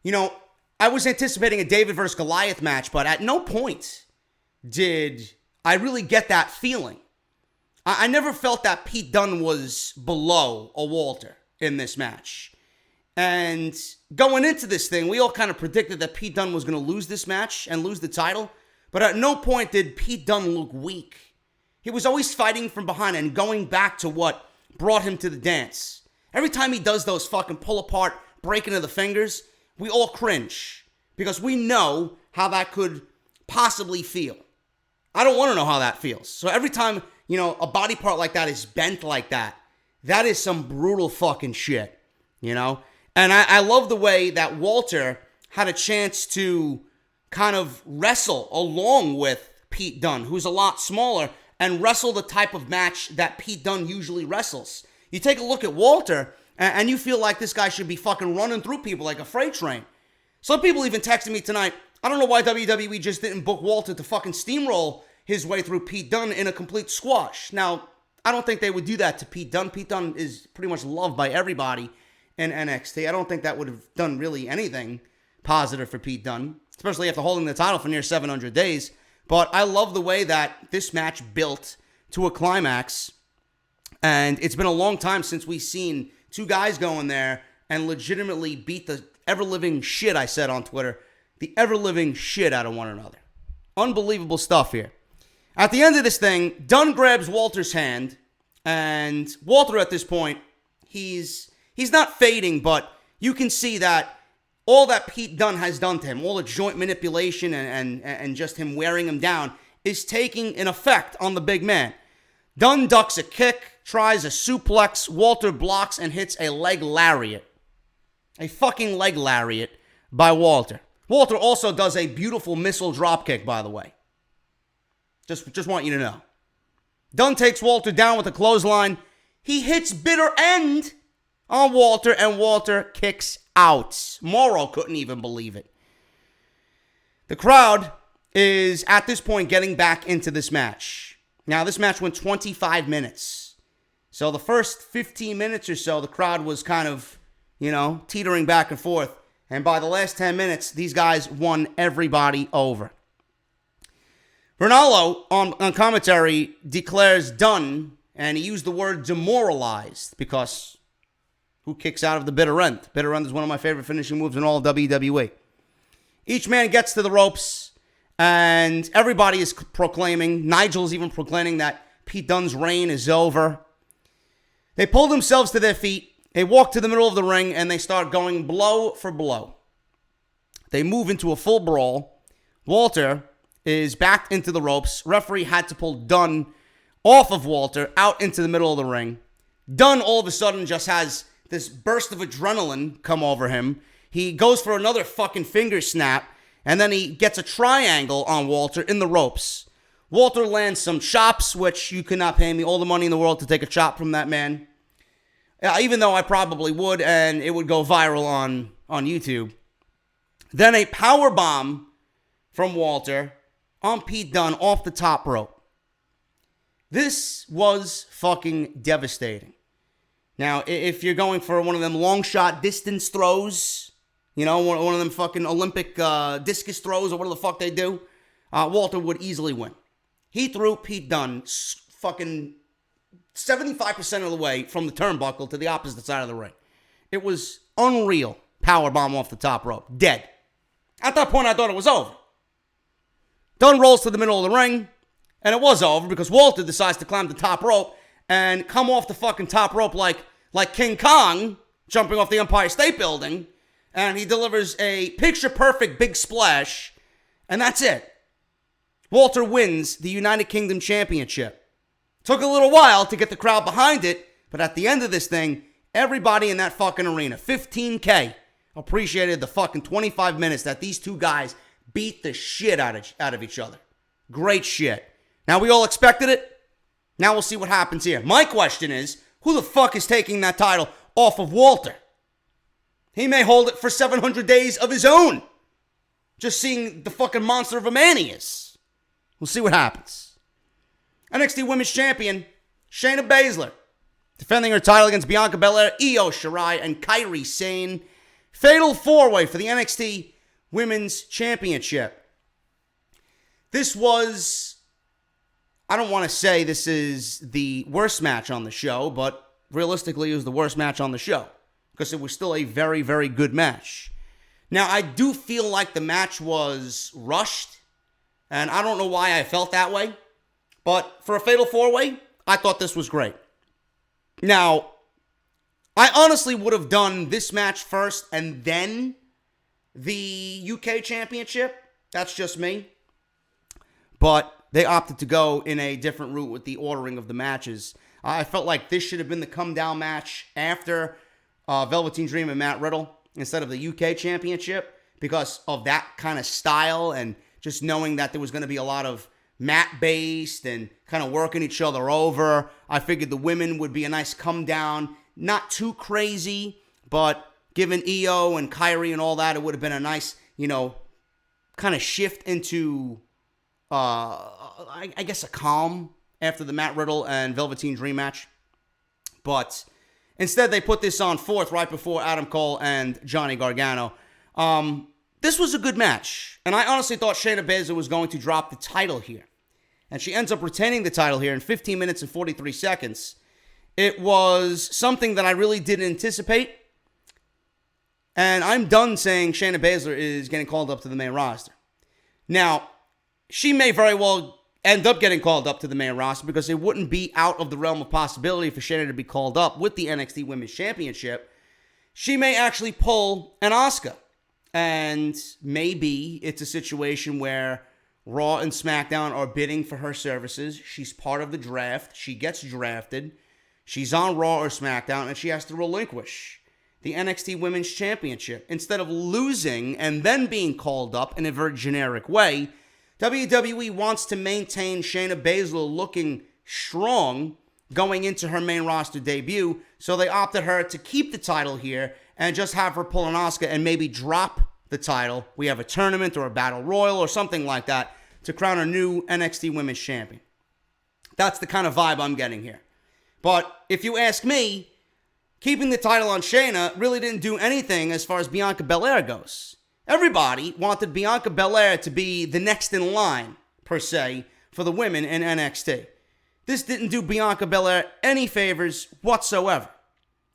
[SPEAKER 1] I was anticipating a David versus Goliath match, but at no point did I really get that feeling. I never felt that Pete Dunne was below a Walter. in this match. And going into this thing, we all kind of predicted that Pete Dunne was going to lose this match and lose the title. But at no point did Pete Dunne look weak. He was always fighting from behind and going back to what brought him to the dance. Every time he does those fucking pull apart, breaking of the fingers, we all cringe. Because we know how that could possibly feel. I don't want to know how that feels. So every time, a body part like that is bent like that, that is some brutal fucking shit, And I love the way that Walter had a chance to kind of wrestle along with Pete Dunne, who's a lot smaller, and wrestle the type of match that Pete Dunne usually wrestles. You take a look at Walter, and you feel like this guy should be fucking running through people like a freight train. Some people even texted me tonight, I don't know why WWE just didn't book Walter to fucking steamroll his way through Pete Dunne in a complete squash. Now, I don't think they would do that to Pete Dunne. Pete Dunne is pretty much loved by everybody in NXT. I don't think that would have done really anything positive for Pete Dunne, especially after holding the title for near 700 days. But I love the way that this match built to a climax. And it's been a long time since we've seen two guys go in there and legitimately beat the ever-living shit, I said on Twitter, the ever-living shit out of one another. Unbelievable stuff here. At the end of this thing, Dunn grabs Walter's hand, and Walter at this point, he's not fading, but you can see that all that Pete Dunne has done to him, all the joint manipulation and just him wearing him down, is taking an effect on the big man. Dunn ducks a kick, tries a suplex, Walter blocks and hits a leg lariat. A fucking leg lariat by Walter. Walter also does a beautiful missile dropkick, by the way. Just want you to know. Dunn takes Walter down with a clothesline. He hits bitter end on Walter, and Walter kicks out. Morrow couldn't even believe it. The crowd is, at this point, getting back into this match. Now, this match went 25 minutes. So the first 15 minutes or so, the crowd was kind of, teetering back and forth. And by the last 10 minutes, these guys won everybody over. Ronaldo, on commentary, declares Dunn, and he used the word demoralized, because who kicks out of the bitter end? Bitter end is one of my favorite finishing moves in all of WWE. Each man gets to the ropes, and everybody is proclaiming, Nigel's even proclaiming that Pete Dunne's reign is over. They pull themselves to their feet, they walk to the middle of the ring, and they start going blow for blow. They move into a full brawl. Walter is backed into the ropes. Referee had to pull Dunn off of Walter out into the middle of the ring. Dunn all of a sudden just has this burst of adrenaline come over him. He goes for another fucking finger snap, and then he gets a triangle on Walter in the ropes. Walter lands some chops, which you could not pay me all the money in the world to take a chop from that man. Even though I probably would, and it would go viral on YouTube. Then a power bomb from Walter on Pete Dunne off the top rope. This was fucking devastating. Now, if you're going for one of them long shot distance throws, one of them fucking Olympic discus throws or whatever the fuck they do, Walter would easily win. He threw Pete Dunne fucking 75% of the way from the turnbuckle to the opposite side of the ring. It was unreal. Powerbomb off the top rope. Dead. At that point, I thought it was over. Dunn rolls to the middle of the ring, and it was over because Walter decides to climb the top rope and come off the fucking top rope like King Kong jumping off the Empire State Building, and he delivers a picture-perfect big splash, and that's it. Walter wins the United Kingdom Championship. Took a little while to get the crowd behind it, but at the end of this thing, everybody in that fucking arena, 15K, appreciated the fucking 25 minutes that these two guys beat the shit out of each other. Great shit. Now, we all expected it. Now we'll see what happens here. My question is, who the fuck is taking that title off of Walter? He may hold it for 700 days of his own. Just seeing the fucking monster of a man he is. We'll see what happens. NXT Women's Champion, Shayna Baszler, defending her title against Bianca Belair, Io Shirai, and Kairi Sane. Fatal 4-way for the NXT Women's Championship. This was, I don't want to say this is the worst match on the show, but realistically, it was the worst match on the show because it was still a very, very good match. Now, I do feel like the match was rushed, and I don't know why I felt that way, but for a Fatal 4-Way, I thought this was great. Now, I honestly would have done this match first and then the UK Championship. That's just me. But they opted to go in a different route with the ordering of the matches. I felt like this should have been the come-down match after Velveteen Dream and Matt Riddle instead of the UK Championship because of that kind of style and just knowing that there was going to be a lot of mat-based and kind of working each other over. I figured the women would be a nice come-down. Not too crazy, but given Io and Kyrie and all that, it would have been a nice, kind of shift into, I guess, a calm after the Matt Riddle and Velveteen Dream match. But instead, they put this on fourth right before Adam Cole and Johnny Gargano. This was a good match, and I honestly thought Shayna Baszler was going to drop the title here. And she ends up retaining the title here in 15 minutes and 43 seconds. It was something that I really didn't anticipate. And I'm done saying Shayna Baszler is getting called up to the main roster. Now, she may very well end up getting called up to the main roster because it wouldn't be out of the realm of possibility for Shayna to be called up with the NXT Women's Championship. She may actually pull an Asuka. And maybe it's a situation where Raw and SmackDown are bidding for her services. She's part of the draft. She gets drafted. She's on Raw or SmackDown, and she has to relinquish the NXT Women's Championship. Instead of losing and then being called up in a very generic way, WWE wants to maintain Shayna Baszler looking strong going into her main roster debut, so they opted her to keep the title here and just have her pull an Asuka and maybe drop the title. We have a tournament or a battle royal or something like that to crown a new NXT Women's Champion. That's the kind of vibe I'm getting here. But if you ask me, keeping the title on Shayna really didn't do anything as far as Bianca Belair goes. Everybody wanted Bianca Belair to be the next in line, per se, for the women in NXT. This didn't do Bianca Belair any favors whatsoever.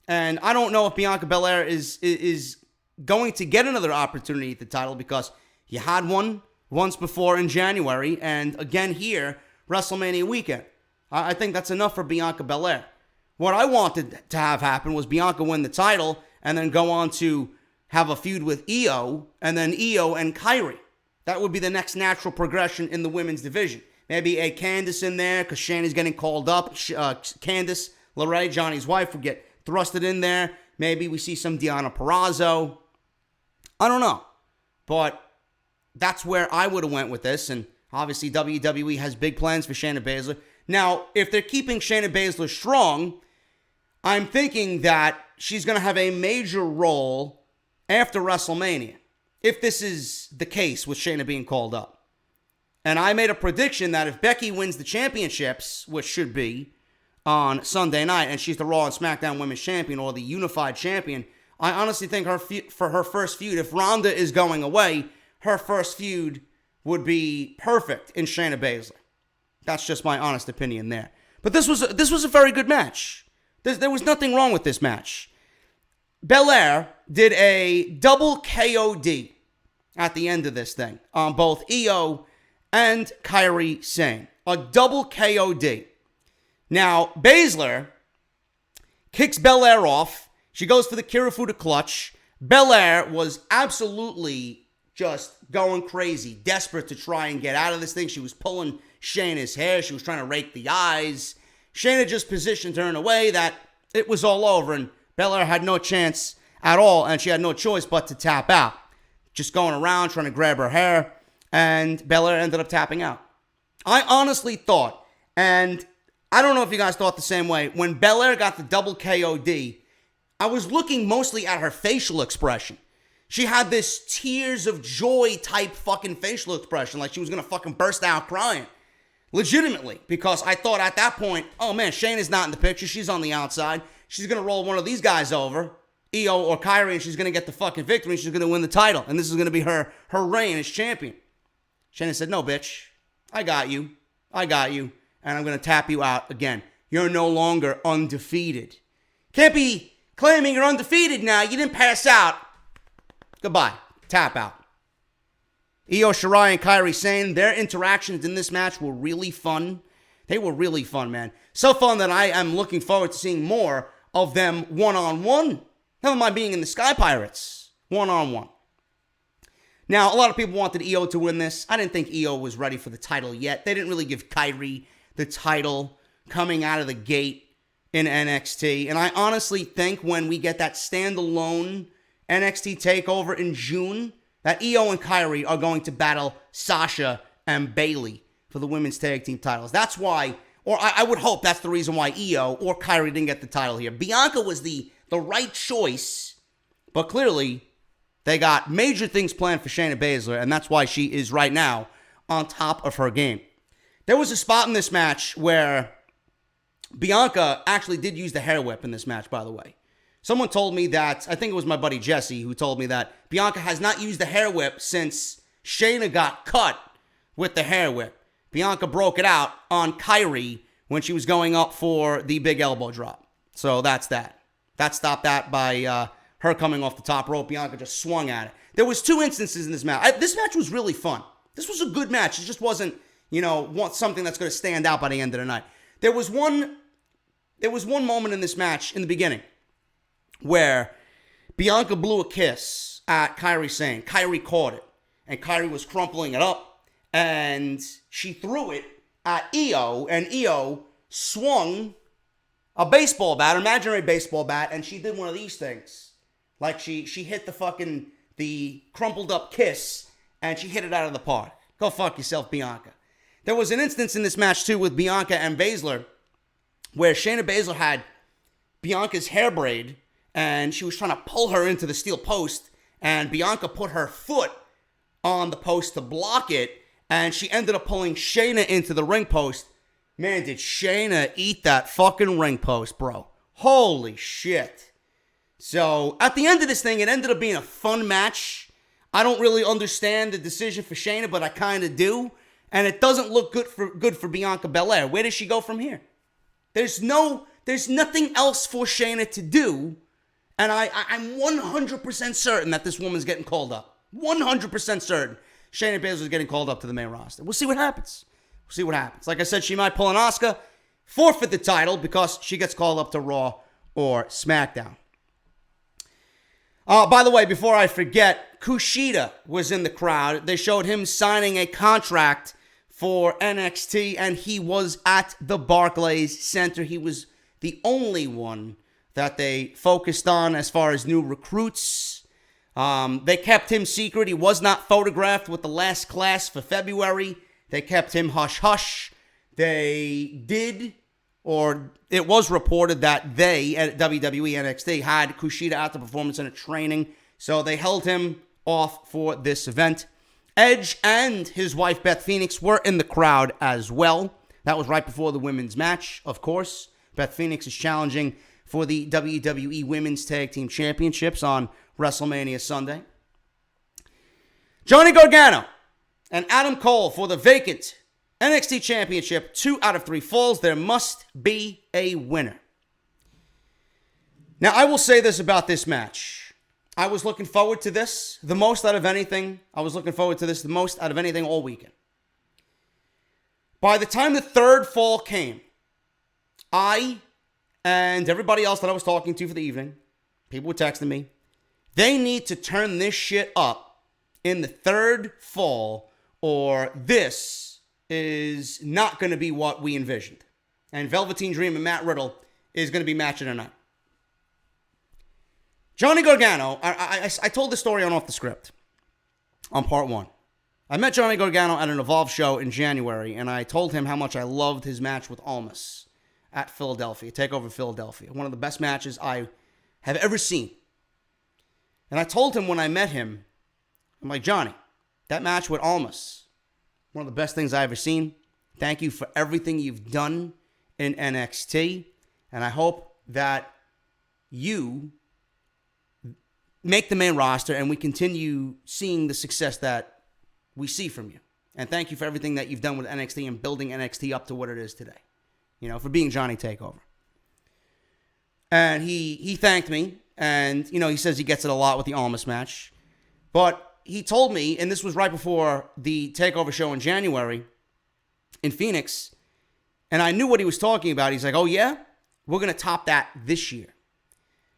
[SPEAKER 1] And I don't know if Bianca Belair is going to get another opportunity at the title because you had one once before in January and again here, WrestleMania weekend. I think that's enough for Bianca Belair. What I wanted to have happen was Bianca win the title and then go on to have a feud with Io and then Io and Kyrie. That would be the next natural progression in the women's division. Maybe a Candice in there because Shayna's getting called up. Candice LeRae, Johnny's wife, would get thrusted in there. Maybe we see some Deonna Purrazzo. I don't know. But that's where I would have went with this. And obviously WWE has big plans for Shayna Baszler. Now, if they're keeping Shayna Baszler strong, I'm thinking that she's going to have a major role after WrestleMania. If this is the case with Shayna being called up. And I made a prediction that if Becky wins the championships, which should be on Sunday night, and she's the Raw and SmackDown Women's Champion or the Unified Champion, I honestly think for her first feud, if Ronda is going away, her first feud would be perfect in Shayna Baszler. That's just my honest opinion there. But this was a very good match. There was nothing wrong with this match. Belair did a double KOD at the end of this thing on both Io and Kyrie Sane. A double KOD. Now, Baszler kicks Belair off. She goes for the Kirifuda clutch. Belair was absolutely just going crazy, desperate to try and get out of this thing. She was pulling Shayna's hair. She was trying to rake the eyes. Shayna just positioned her in a way that it was all over, and Belair had no chance at all, and she had no choice but to tap out. Just going around, trying to grab her hair, and Belair ended up tapping out. I honestly thought, and I don't know if you guys thought the same way, when Belair got the double KOD, I was looking mostly at her facial expression. She had this tears of joy type fucking facial expression, like she was going to fucking burst out crying. Legitimately, because I thought at that point, oh man, Shayna's not in the picture. She's on the outside. She's going to roll one of these guys over, Io or Kyrie, and she's going to get the fucking victory, and she's going to win the title. And this is going to be her reign as champion. Shayna said, no, bitch. I got you. And I'm going to tap you out again. You're no longer undefeated. Can't be claiming you're undefeated now. You didn't pass out. Goodbye. Tap out. Io Shirai and Kairi Sane, their interactions in this match were really fun. They were really fun, man. So fun that I am looking forward to seeing more of them one-on-one. Never mind being in the Sky Pirates. One-on-one. Now, a lot of people wanted Io to win this. I didn't think Io was ready for the title yet. They didn't really give Kairi the title coming out of the gate in NXT. And I honestly think when we get that standalone NXT TakeOver in June, that Io and Kairi are going to battle Sasha and Bayley for the women's tag team titles. That's why, or I would hope that's the reason why Io or Kairi didn't get the title here. Bianca was the right choice, but clearly they got major things planned for Shayna Baszler, and that's why she is right now on top of her game. There was a spot in this match where Bianca actually did use the hair whip in this match, by the way. Someone told me that, I think it was my buddy Jesse who told me that Bianca has not used the hair whip since Shayna got cut with the hair whip. Bianca broke it out on Kairi when she was going up for the big elbow drop. So that's that. That stopped that by her coming off the top rope. Bianca just swung at it. There was 2 instances in this match. This match was really fun. This was a good match. It just wasn't, something that's going to stand out by the end of the night. There was one moment in this match in the beginning where Bianca blew a kiss at Kairi Sane. Kairi caught it, and Kairi was crumpling it up, and she threw it at Io, and Io swung a baseball bat, an imaginary baseball bat, and she did one of these things. Like she hit the crumpled up kiss, and she hit it out of the park. Go fuck yourself, Bianca. There was an instance in this match, too, with Bianca and Baszler, where Shayna Baszler had Bianca's hair braid, and she was trying to pull her into the steel post, and Bianca put her foot on the post to block it, and she ended up pulling Shayna into the ring post. Man, did Shayna eat that fucking ring post, bro. Holy shit. So, at the end of this thing, it ended up being a fun match. I don't really understand the decision for Shayna, but I kind of do. And it doesn't look good for Bianca Belair. Where does she go from here? There's nothing else for Shayna to do. And I'm 100% certain that this woman's getting called up. 100% certain Shayna Baszler is getting called up to the main roster. We'll see what happens. Like I said, she might pull an Asuka, forfeit the title because she gets called up to Raw or SmackDown. By the way, before I forget, Kushida was in the crowd. They showed him signing a contract for NXT, and he was at the Barclays Center. He was the only one that they focused on as far as new recruits. They kept him secret. He was not photographed with the last class for February. They kept him hush-hush. They did, or it was reported that they, at WWE NXT, had Kushida at the Performance Center training, so they held him off for this event. Edge and his wife, Beth Phoenix, were in the crowd as well. That was right before the women's match, of course. Beth Phoenix is challenging for the WWE Women's Tag Team Championships on WrestleMania Sunday. Johnny Gargano and Adam Cole for the vacant NXT Championship. 2 out of 3 falls. There must be a winner. Now, I will say this about this match. I was looking forward to this the most out of anything. I was looking forward to this the most out of anything all weekend. By the time the third fall came, I and everybody else that I was talking to for the evening, people were texting me, they need to turn this shit up in the third fall, or this is not going to be what we envisioned. And Velveteen Dream and Matt Riddle is going to be match of the night. Johnny Gargano, I told the story on Off the Script on part 1. I met Johnny Gargano at an Evolve show in January, and I told him how much I loved his match with Almas at Philadelphia, Takeover Philadelphia. One of the best matches I have ever seen. And I told him when I met him, I'm like, Johnny, that match with Almas, one of the best things I've ever seen. Thank you for everything you've done in NXT. And I hope that you make the main roster and we continue seeing the success that we see from you. And thank you for everything that you've done with NXT and building NXT up to what it is today. You know, for being Johnny Takeover. And he thanked me. And, he says he gets it a lot with the Almas match. But he told me, and this was right before the TakeOver show in January in Phoenix, and I knew what he was talking about. He's like, oh, yeah? We're going to top that this year.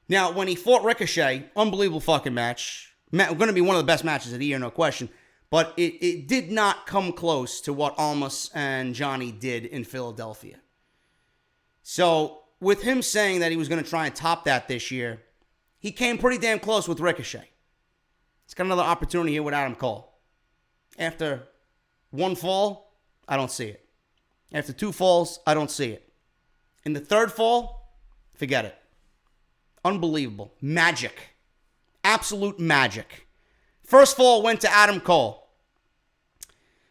[SPEAKER 1] Now, when he fought Ricochet, unbelievable fucking match. Going to be one of the best matches of the year, no question. But it did not come close to what Almas and Johnny did in Philadelphia. So, with him saying that he was going to try and top that this year, he came pretty damn close with Ricochet. He's got another opportunity here with Adam Cole. After one fall, I don't see it. After two falls, I don't see it. In the third fall, forget it. Unbelievable. Magic. Absolute magic. First fall went to Adam Cole.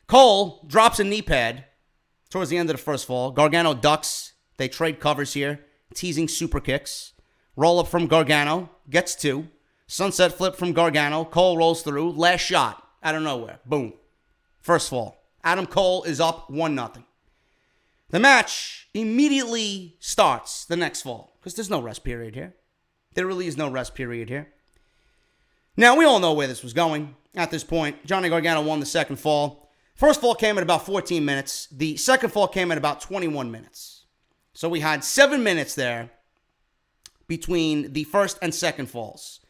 [SPEAKER 1] Cole drops a knee pad towards the end of the first fall. Gargano ducks. They trade covers here. Teasing super kicks. Roll up from Gargano. Gets two. Sunset flip from Gargano. Cole rolls through. Last shot. Out of nowhere. Boom. First fall. Adam Cole is up 1-0. The match immediately starts the next fall. Because there's no rest period here. There really is no rest period here. Now, we all know where this was going at this point. Johnny Gargano won the second fall. First fall came at about 14 minutes. The second fall came at about 21 minutes. So we had 7 minutes there between the first and second falls.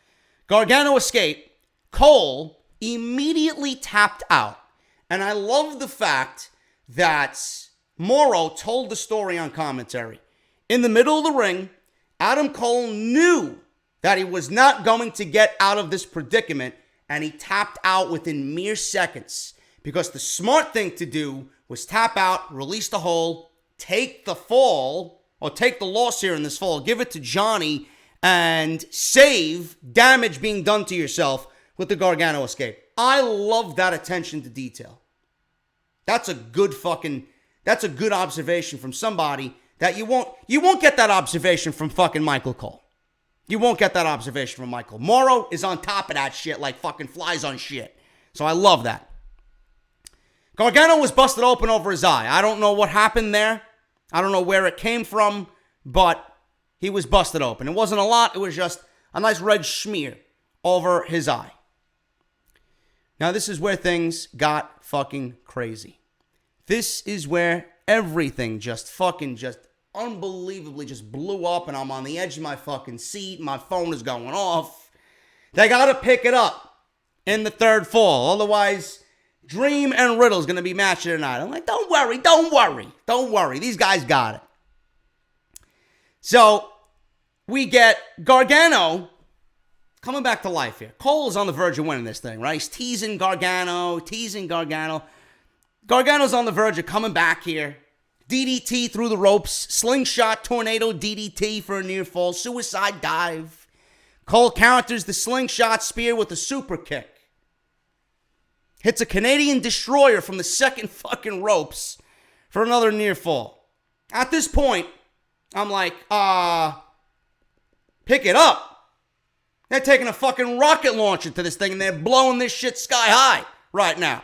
[SPEAKER 1] Gargano escaped. Cole immediately tapped out. And I love the fact that Morrow told the story on commentary. In the middle of the ring, Adam Cole knew that he was not going to get out of this predicament, and he tapped out within mere seconds. Because the smart thing to do was tap out, release the hold, take the fall, or take the loss here in this fall, give it to Johnny, and save damage being done to yourself with the Gargano escape. I love that attention to detail. That's a good observation from somebody that you won't get that observation from fucking Michael Cole. You won't get that observation from Michael. Morrow is on top of that shit like fucking flies on shit. So I love that. Gargano was busted open over his eye. I don't know what happened there. I don't know where it came from, but he was busted open. It wasn't a lot. It was just a nice red smear over his eye. Now, this is where things got fucking crazy. This is where everything just unbelievably just blew up, and I'm on the edge of my fucking seat. My phone is going off. They got to pick it up in the third fall. Otherwise, Dream and Riddle's going to be matching tonight. I'm like, don't worry. These guys got it. So, we get Gargano coming back to life here. Cole is on the verge of winning this thing, right? He's teasing Gargano. Gargano's on the verge of coming back here. DDT through the ropes. Slingshot tornado DDT for a near fall. Suicide dive. Cole counters the slingshot spear with a super kick. Hits a Canadian destroyer from the second fucking ropes for another near fall. At this point, I'm like, pick it up. They're taking a fucking rocket launcher to this thing and they're blowing this shit sky high right now.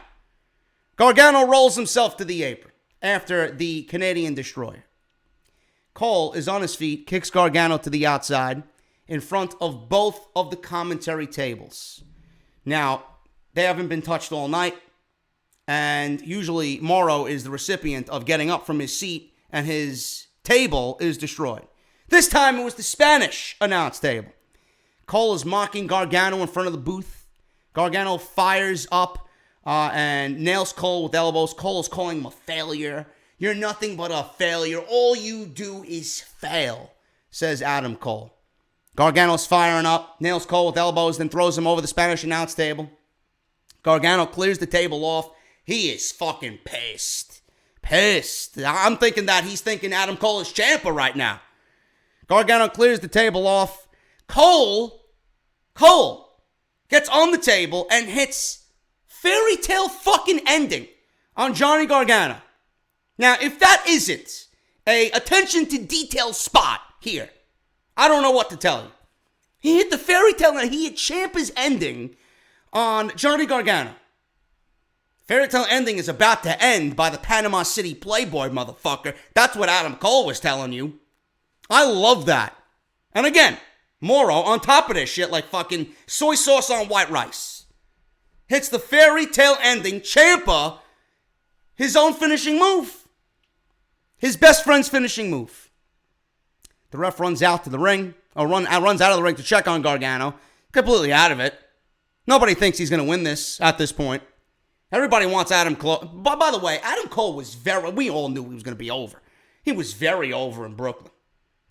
[SPEAKER 1] Gargano rolls himself to the apron after the Canadian destroyer. Cole is on his feet, kicks Gargano to the outside in front of both of the commentary tables. Now, they haven't been touched all night, and usually Morrow is the recipient of getting up from his seat and his table is destroyed. This time it was the Spanish announce table. Cole is mocking Gargano in front of the booth. Gargano fires up and nails Cole with elbows. Cole is calling him a failure. You're nothing but a failure. All you do is fail, says Adam Cole. Gargano's firing up, nails Cole with elbows, then throws him over the Spanish announce table. Gargano clears the table off. He is fucking pissed. I'm thinking that he's thinking Adam Cole is champa right now. Gargano clears the table off. Cole gets on the table and hits fairy tale fucking ending on Johnny Gargano. Now, if that isn't a attention to detail spot here, I don't know what to tell you. He hit the fairy tale and he hit Ciampa's ending on Johnny Gargano. Fairy tale ending is about to end by the Panama City Playboy, motherfucker. That's what Adam Cole was telling you. I love that. And again, Moro on top of this shit like fucking soy sauce on white rice. Hits the fairy tale ending, Ciampa, his own finishing move. His best friend's finishing move. The ref runs out to the ring, or runs out of the ring to check on Gargano. Completely out of it. Nobody thinks he's going to win this at this point. Everybody wants Adam Cole. By the way, Adam Cole was we all knew he was going to be over. He was very over in Brooklyn.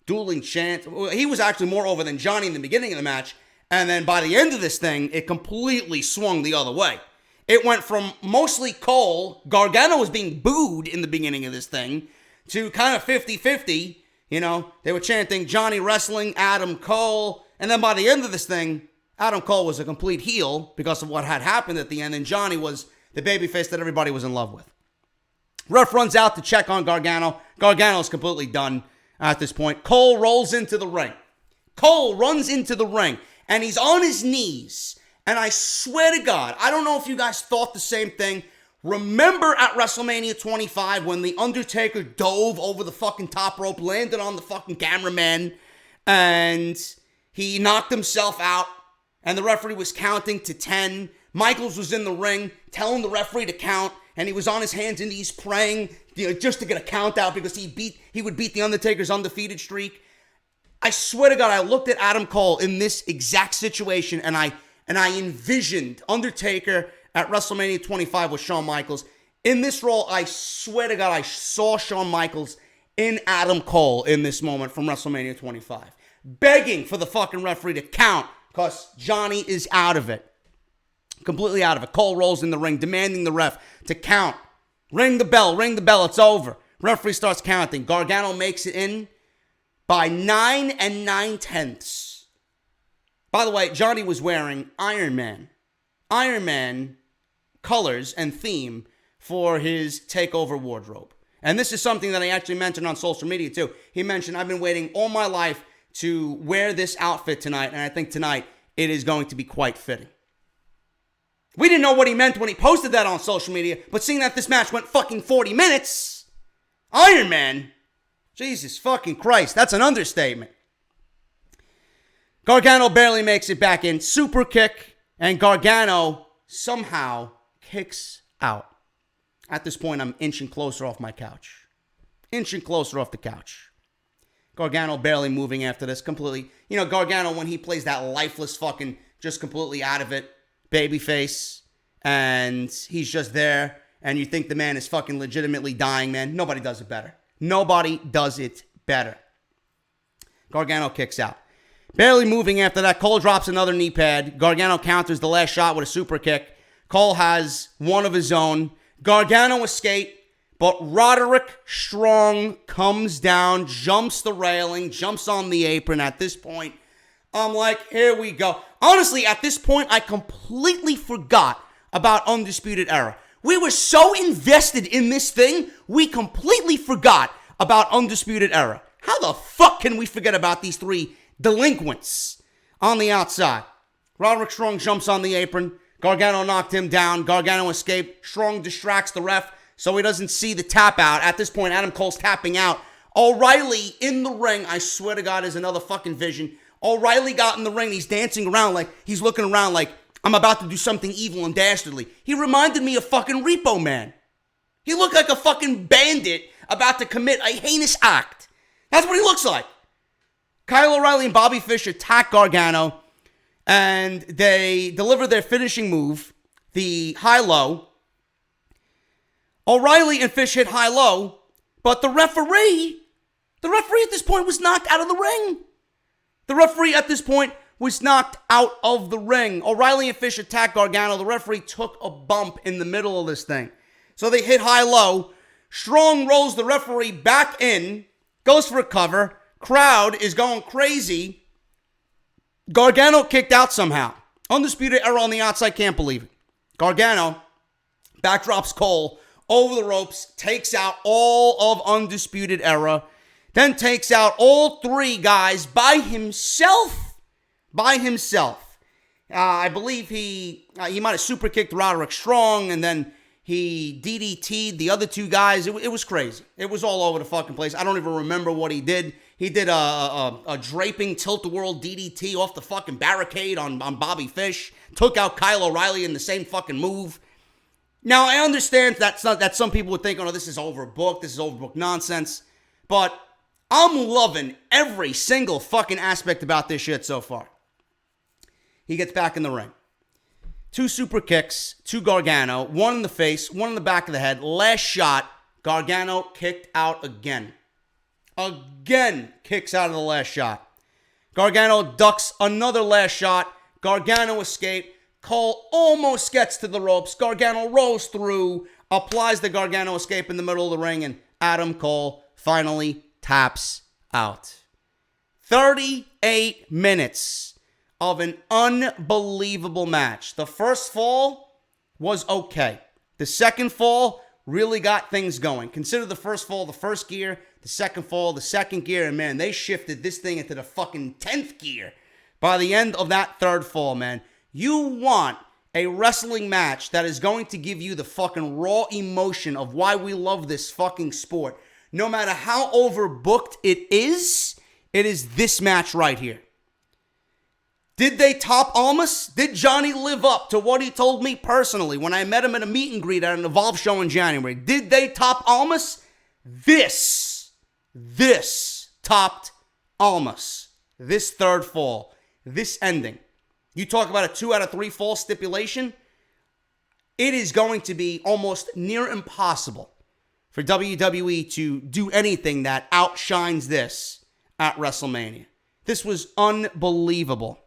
[SPEAKER 1] Dueling chants. He was actually more over than Johnny in the beginning of the match. And then by the end of this thing, it completely swung the other way. It went from mostly Cole, Gargano was being booed in the beginning of this thing, to kind of 50-50. You know, they were chanting Johnny wrestling, Adam Cole. And then by the end of this thing, Adam Cole was a complete heel because of what had happened at the end. And Johnny was the babyface that everybody was in love with. Ref runs out to check on Gargano. Gargano's completely done at this point. Cole rolls into the ring. Cole runs into the ring. And he's on his knees. And I swear to God, I don't know if you guys thought the same thing. Remember at WrestleMania 25 when The Undertaker dove over the fucking top rope, landed on the fucking cameraman, and he knocked himself out, and the referee was counting to 10. Michaels was in the ring telling the referee to count, and he was on his hands and knees praying, just to get a count out because he would beat The Undertaker's undefeated streak. I swear to God, I looked at Adam Cole in this exact situation, and I envisioned Undertaker at WrestleMania 25 with Shawn Michaels. In this role, I swear to God, I saw Shawn Michaels in Adam Cole in this moment from WrestleMania 25. Begging for the fucking referee to count because Johnny is out of it. Completely out of it. Cole rolls in the ring, demanding the ref to count. Ring the bell, it's over. Referee starts counting. Gargano makes it in by 9 9/10. By the way, Johnny was wearing Iron Man colors and theme for his Takeover wardrobe. And this is something that I actually mentioned on social media too. He mentioned, I've been waiting all my life to wear this outfit tonight, and I think tonight it is going to be quite fitting. We didn't know what he meant when he posted that on social media, but seeing that this match went fucking 40 minutes, Iron Man, Jesus fucking Christ, that's an understatement. Gargano barely makes it back in. Super kick, and Gargano somehow kicks out. At this point, I'm inching closer off my couch. Inching closer off the couch. Gargano barely moving after this completely. You know, Gargano, when he plays that lifeless fucking, just completely out of it, babyface, and he's just there, and you think the man is fucking legitimately dying, man. Nobody does it better. Nobody does it better. Gargano kicks out. Barely moving after that, Cole drops another knee pad. Gargano counters the last shot with a super kick. Cole has one of his own. Gargano escapes, but Roderick Strong comes down, jumps the railing, jumps on the apron. At this point, I'm like, here we go. Honestly, at this point, I completely forgot about Undisputed Era. We were so invested in this thing, we completely forgot about Undisputed Era. How the fuck can we forget about these three delinquents on the outside? Roderick Strong jumps on the apron. Gargano knocked him down. Gargano escaped. Strong distracts the ref so he doesn't see the tap out. At this point, Adam Cole's tapping out. O'Reilly in the ring. I swear to God, is another fucking vision. O'Reilly got in the ring. He's dancing around like he's looking around like I'm about to do something evil and dastardly. He reminded me of fucking Repo Man. He looked like a fucking bandit about to commit a heinous act. That's what he looks like. Kyle O'Reilly and Bobby Fish attack Gargano, and they deliver their finishing move, the high-low. O'Reilly and Fish hit high-low, but the referee at this point was knocked out of the ring. The referee at this point was knocked out of the ring. O'Reilly and Fish attack Gargano. The referee took a bump in the middle of this thing. So they hit high-low. Strong rolls the referee back in, goes for a cover. Crowd is going crazy. Gargano kicked out somehow. Undisputed Era on the outside, can't believe it. Gargano backdrops Cole over the ropes, takes out all of Undisputed Era, then takes out all three guys by himself. I believe he might have super kicked Roderick Strong, and then he DDT'd the other two guys. It was crazy. It was all over the fucking place. I don't even remember what he did. He did a draping tilt-the-world DDT off the fucking barricade on Bobby Fish. Took out Kyle O'Reilly in the same fucking move. Now, I understand that some people would think, oh, no, this is overbooked nonsense. But I'm loving every single fucking aspect about this shit so far. He gets back in the ring. 2 super kicks to Gargano. 1 in the face, 1 in the back of the head. Last shot, Gargano kicked out again. Again, kicks out of the last shot. Gargano ducks another last shot. Gargano escaped. Cole almost gets to the ropes. Gargano rolls through, applies the Gargano escape in the middle of the ring, and Adam Cole finally taps out. 38 minutes of an unbelievable match. The first fall was okay. The second fall really got things going. Consider the first fall the first gear, the second fall the second gear, and man, they shifted this thing into the fucking 10th gear by the end of that third fall, man. You want a wrestling match that is going to give you the fucking raw emotion of why we love this fucking sport. No matter how overbooked it is this match right here. Did they top Almas? Did Johnny live up to what he told me personally when I met him at a meet and greet at an Evolve show in January? Did they top Almas? This topped Almas. This third fall. This ending. You talk about a 2 out of 3 fall stipulation. It is going to be almost near impossible for WWE to do anything that outshines this at WrestleMania. This was unbelievable.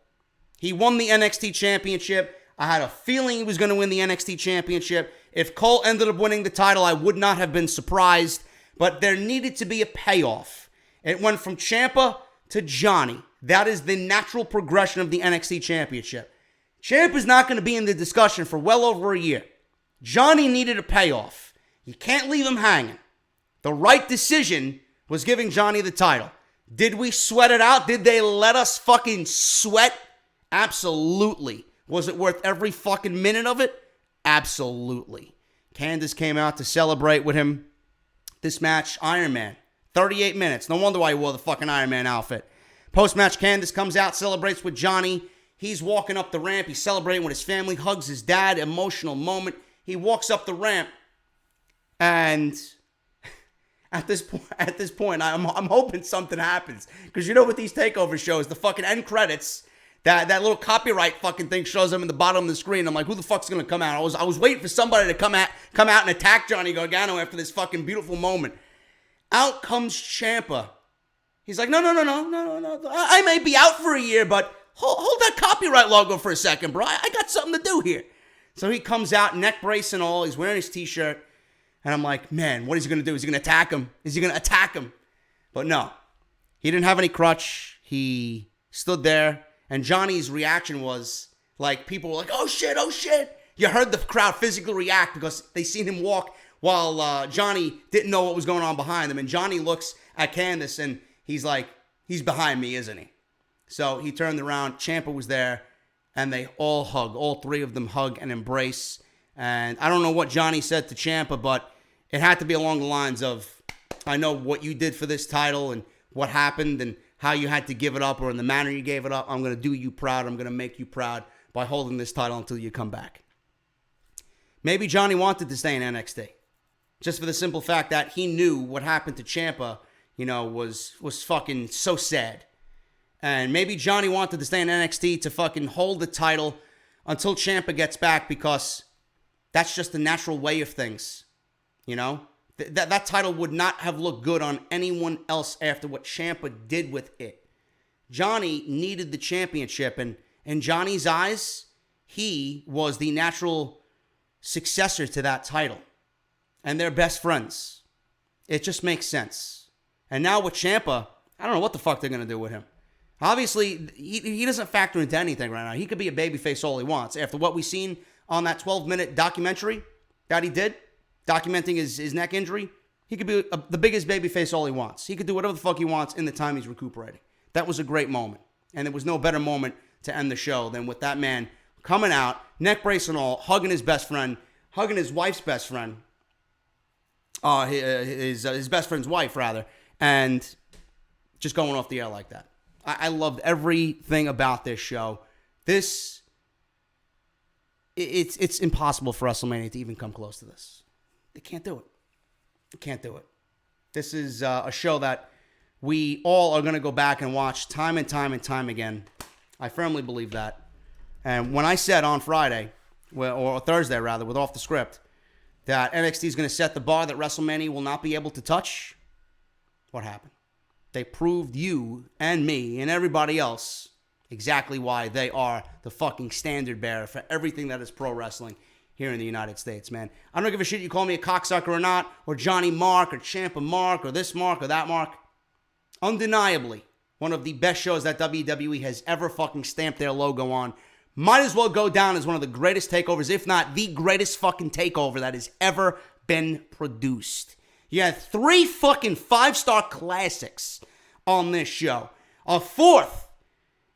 [SPEAKER 1] He won the NXT Championship. I had a feeling he was going to win the NXT Championship. If Cole ended up winning the title, I would not have been surprised. But there needed to be a payoff. It went from Ciampa to Johnny. That is the natural progression of the NXT Championship. Ciampa's not going to be in the discussion for well over a year. Johnny needed a payoff. You can't leave him hanging. The right decision was giving Johnny the title. Did we sweat it out? Did they let us fucking sweat? Absolutely. Was it worth every fucking minute of it? Absolutely. Candice came out to celebrate with him. This match, Iron Man. 38 minutes. No wonder why he wore the fucking Iron Man outfit. Post-match, Candice comes out, celebrates with Johnny. He's walking up the ramp. He's celebrating with his family, hugs his dad. Emotional moment. He walks up the ramp. And at this point, I'm hoping something happens. Because you know with these takeover shows, the fucking end credits, that little copyright fucking thing shows them in the bottom of the screen. I'm like, who the fuck's going to come out? I was waiting for somebody to come out and attack Johnny Gargano after this fucking beautiful moment. Out comes Ciampa. He's like, no. I may be out for a year, but hold that copyright logo for a second, bro. I got something to do here. So he comes out, neck brace and all. He's wearing his t-shirt. And I'm like, man, what is he going to do? Is he going to attack him? But no. He didn't have any crutch. He stood there. And Johnny's reaction was like, people were like, oh shit. You heard the crowd physically react because they seen him walk while Johnny didn't know what was going on behind him. And Johnny looks at Candice and he's like, he's behind me, isn't he? So he turned around. Ciampa was there. And they all hug. All 3 of them hug and embrace. And I don't know what Johnny said to Ciampa, but it had to be along the lines of, I know what you did for this title and what happened and how you had to give it up or in the manner you gave it up. I'm going to do you proud. I'm going to make you proud by holding this title until you come back. Maybe Johnny wanted to stay in NXT. Just for the simple fact that he knew what happened to Ciampa, was fucking so sad. And maybe Johnny wanted to stay in NXT to fucking hold the title until Ciampa gets back because that's just the natural way of things. That title would not have looked good on anyone else after what Ciampa did with it. Johnny needed the championship, and in Johnny's eyes, he was the natural successor to that title. And they're best friends. It just makes sense. And now with Ciampa, I don't know what the fuck they're going to do with him. Obviously, he doesn't factor into anything right now. He could be a babyface all he wants. After what we've seen on that 12-minute documentary that he did, documenting his neck injury, he could be the biggest babyface all he wants. He could do whatever the fuck he wants in the time he's recuperating. That was a great moment. And there was no better moment to end the show than with that man coming out, neck brace and all, hugging his best friend, hugging his wife's best friend, his best friend's wife, rather, and just going off the air like that. I loved everything about this show. It's impossible for WrestleMania to even come close to this. They can't do it. They can't do it. This is a show that we all are going to go back and watch time and time and time again. I firmly believe that. And when I said on Friday, or Thursday rather, with Off the Script, that NXT is going to set the bar that WrestleMania will not be able to touch, what happened? They proved you and me and everybody else exactly why they are the fucking standard bearer for everything that is pro wrestling here in the United States, man. I don't give a shit you call me a cocksucker or not, or Johnny Mark, or Champa Mark, or this Mark, or that Mark. Undeniably, one of the best shows that WWE has ever fucking stamped their logo on. Might as well go down as one of the greatest takeovers, if not the greatest fucking takeover that has ever been produced. You had 3 fucking 5-star classics on this show. A 4th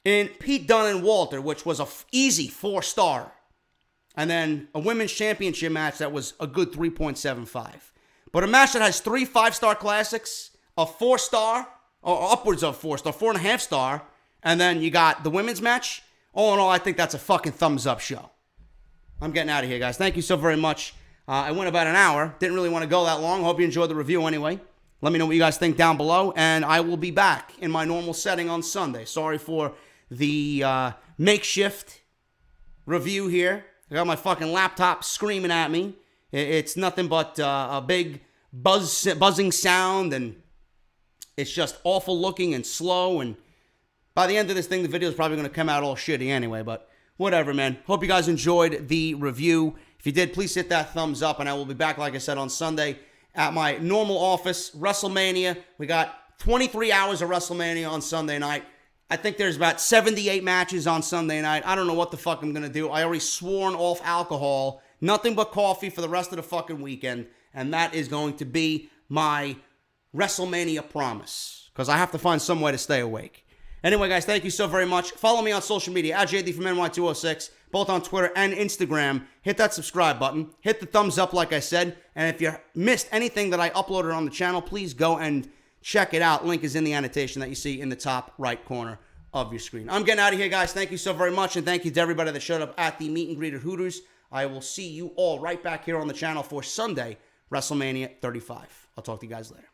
[SPEAKER 1] in Pete Dunn and Volta, which was a easy 4-star. And then a women's championship match that was a good 3.75. But a match that has 3 5-star classics, a 4-star, or upwards of 4-star, 4.5-star, and then you got the women's match. All in all, I think that's a fucking thumbs up show. I'm getting out of here, guys. Thank you so very much. I went about an hour. Didn't really want to go that long. Hope you enjoyed the review anyway. Let me know what you guys think down below, and I will be back in my normal setting on Sunday. Sorry for the makeshift review here. I got my fucking laptop screaming at me. It's nothing but a big buzzing sound, and it's just awful looking and slow, and by the end of this thing, the video is probably going to come out all shitty anyway, but whatever, man. Hope you guys enjoyed the review. If you did, please hit that thumbs up, and I will be back, like I said, on Sunday at my normal office, WrestleMania. We got 23 hours of WrestleMania on Sunday night. I think there's about 78 matches on Sunday night. I don't know what the fuck I'm going to do. I already sworn off alcohol, nothing but coffee for the rest of the fucking weekend, and that is going to be my WrestleMania promise, because I have to find some way to stay awake. Anyway, guys, thank you so very much. Follow me on social media, at JD from NY206, both on Twitter and Instagram. Hit that subscribe button. Hit the thumbs up, like I said. And if you missed anything that I uploaded on the channel, please go and check it out. Link is in the annotation that you see in the top right corner of your screen. I'm getting out of here, guys. Thank you so very much, and thank you to everybody that showed up at the meet and greet at Hooters. I will see you all right back here on the channel for Sunday, WrestleMania 35. I'll talk to you guys later.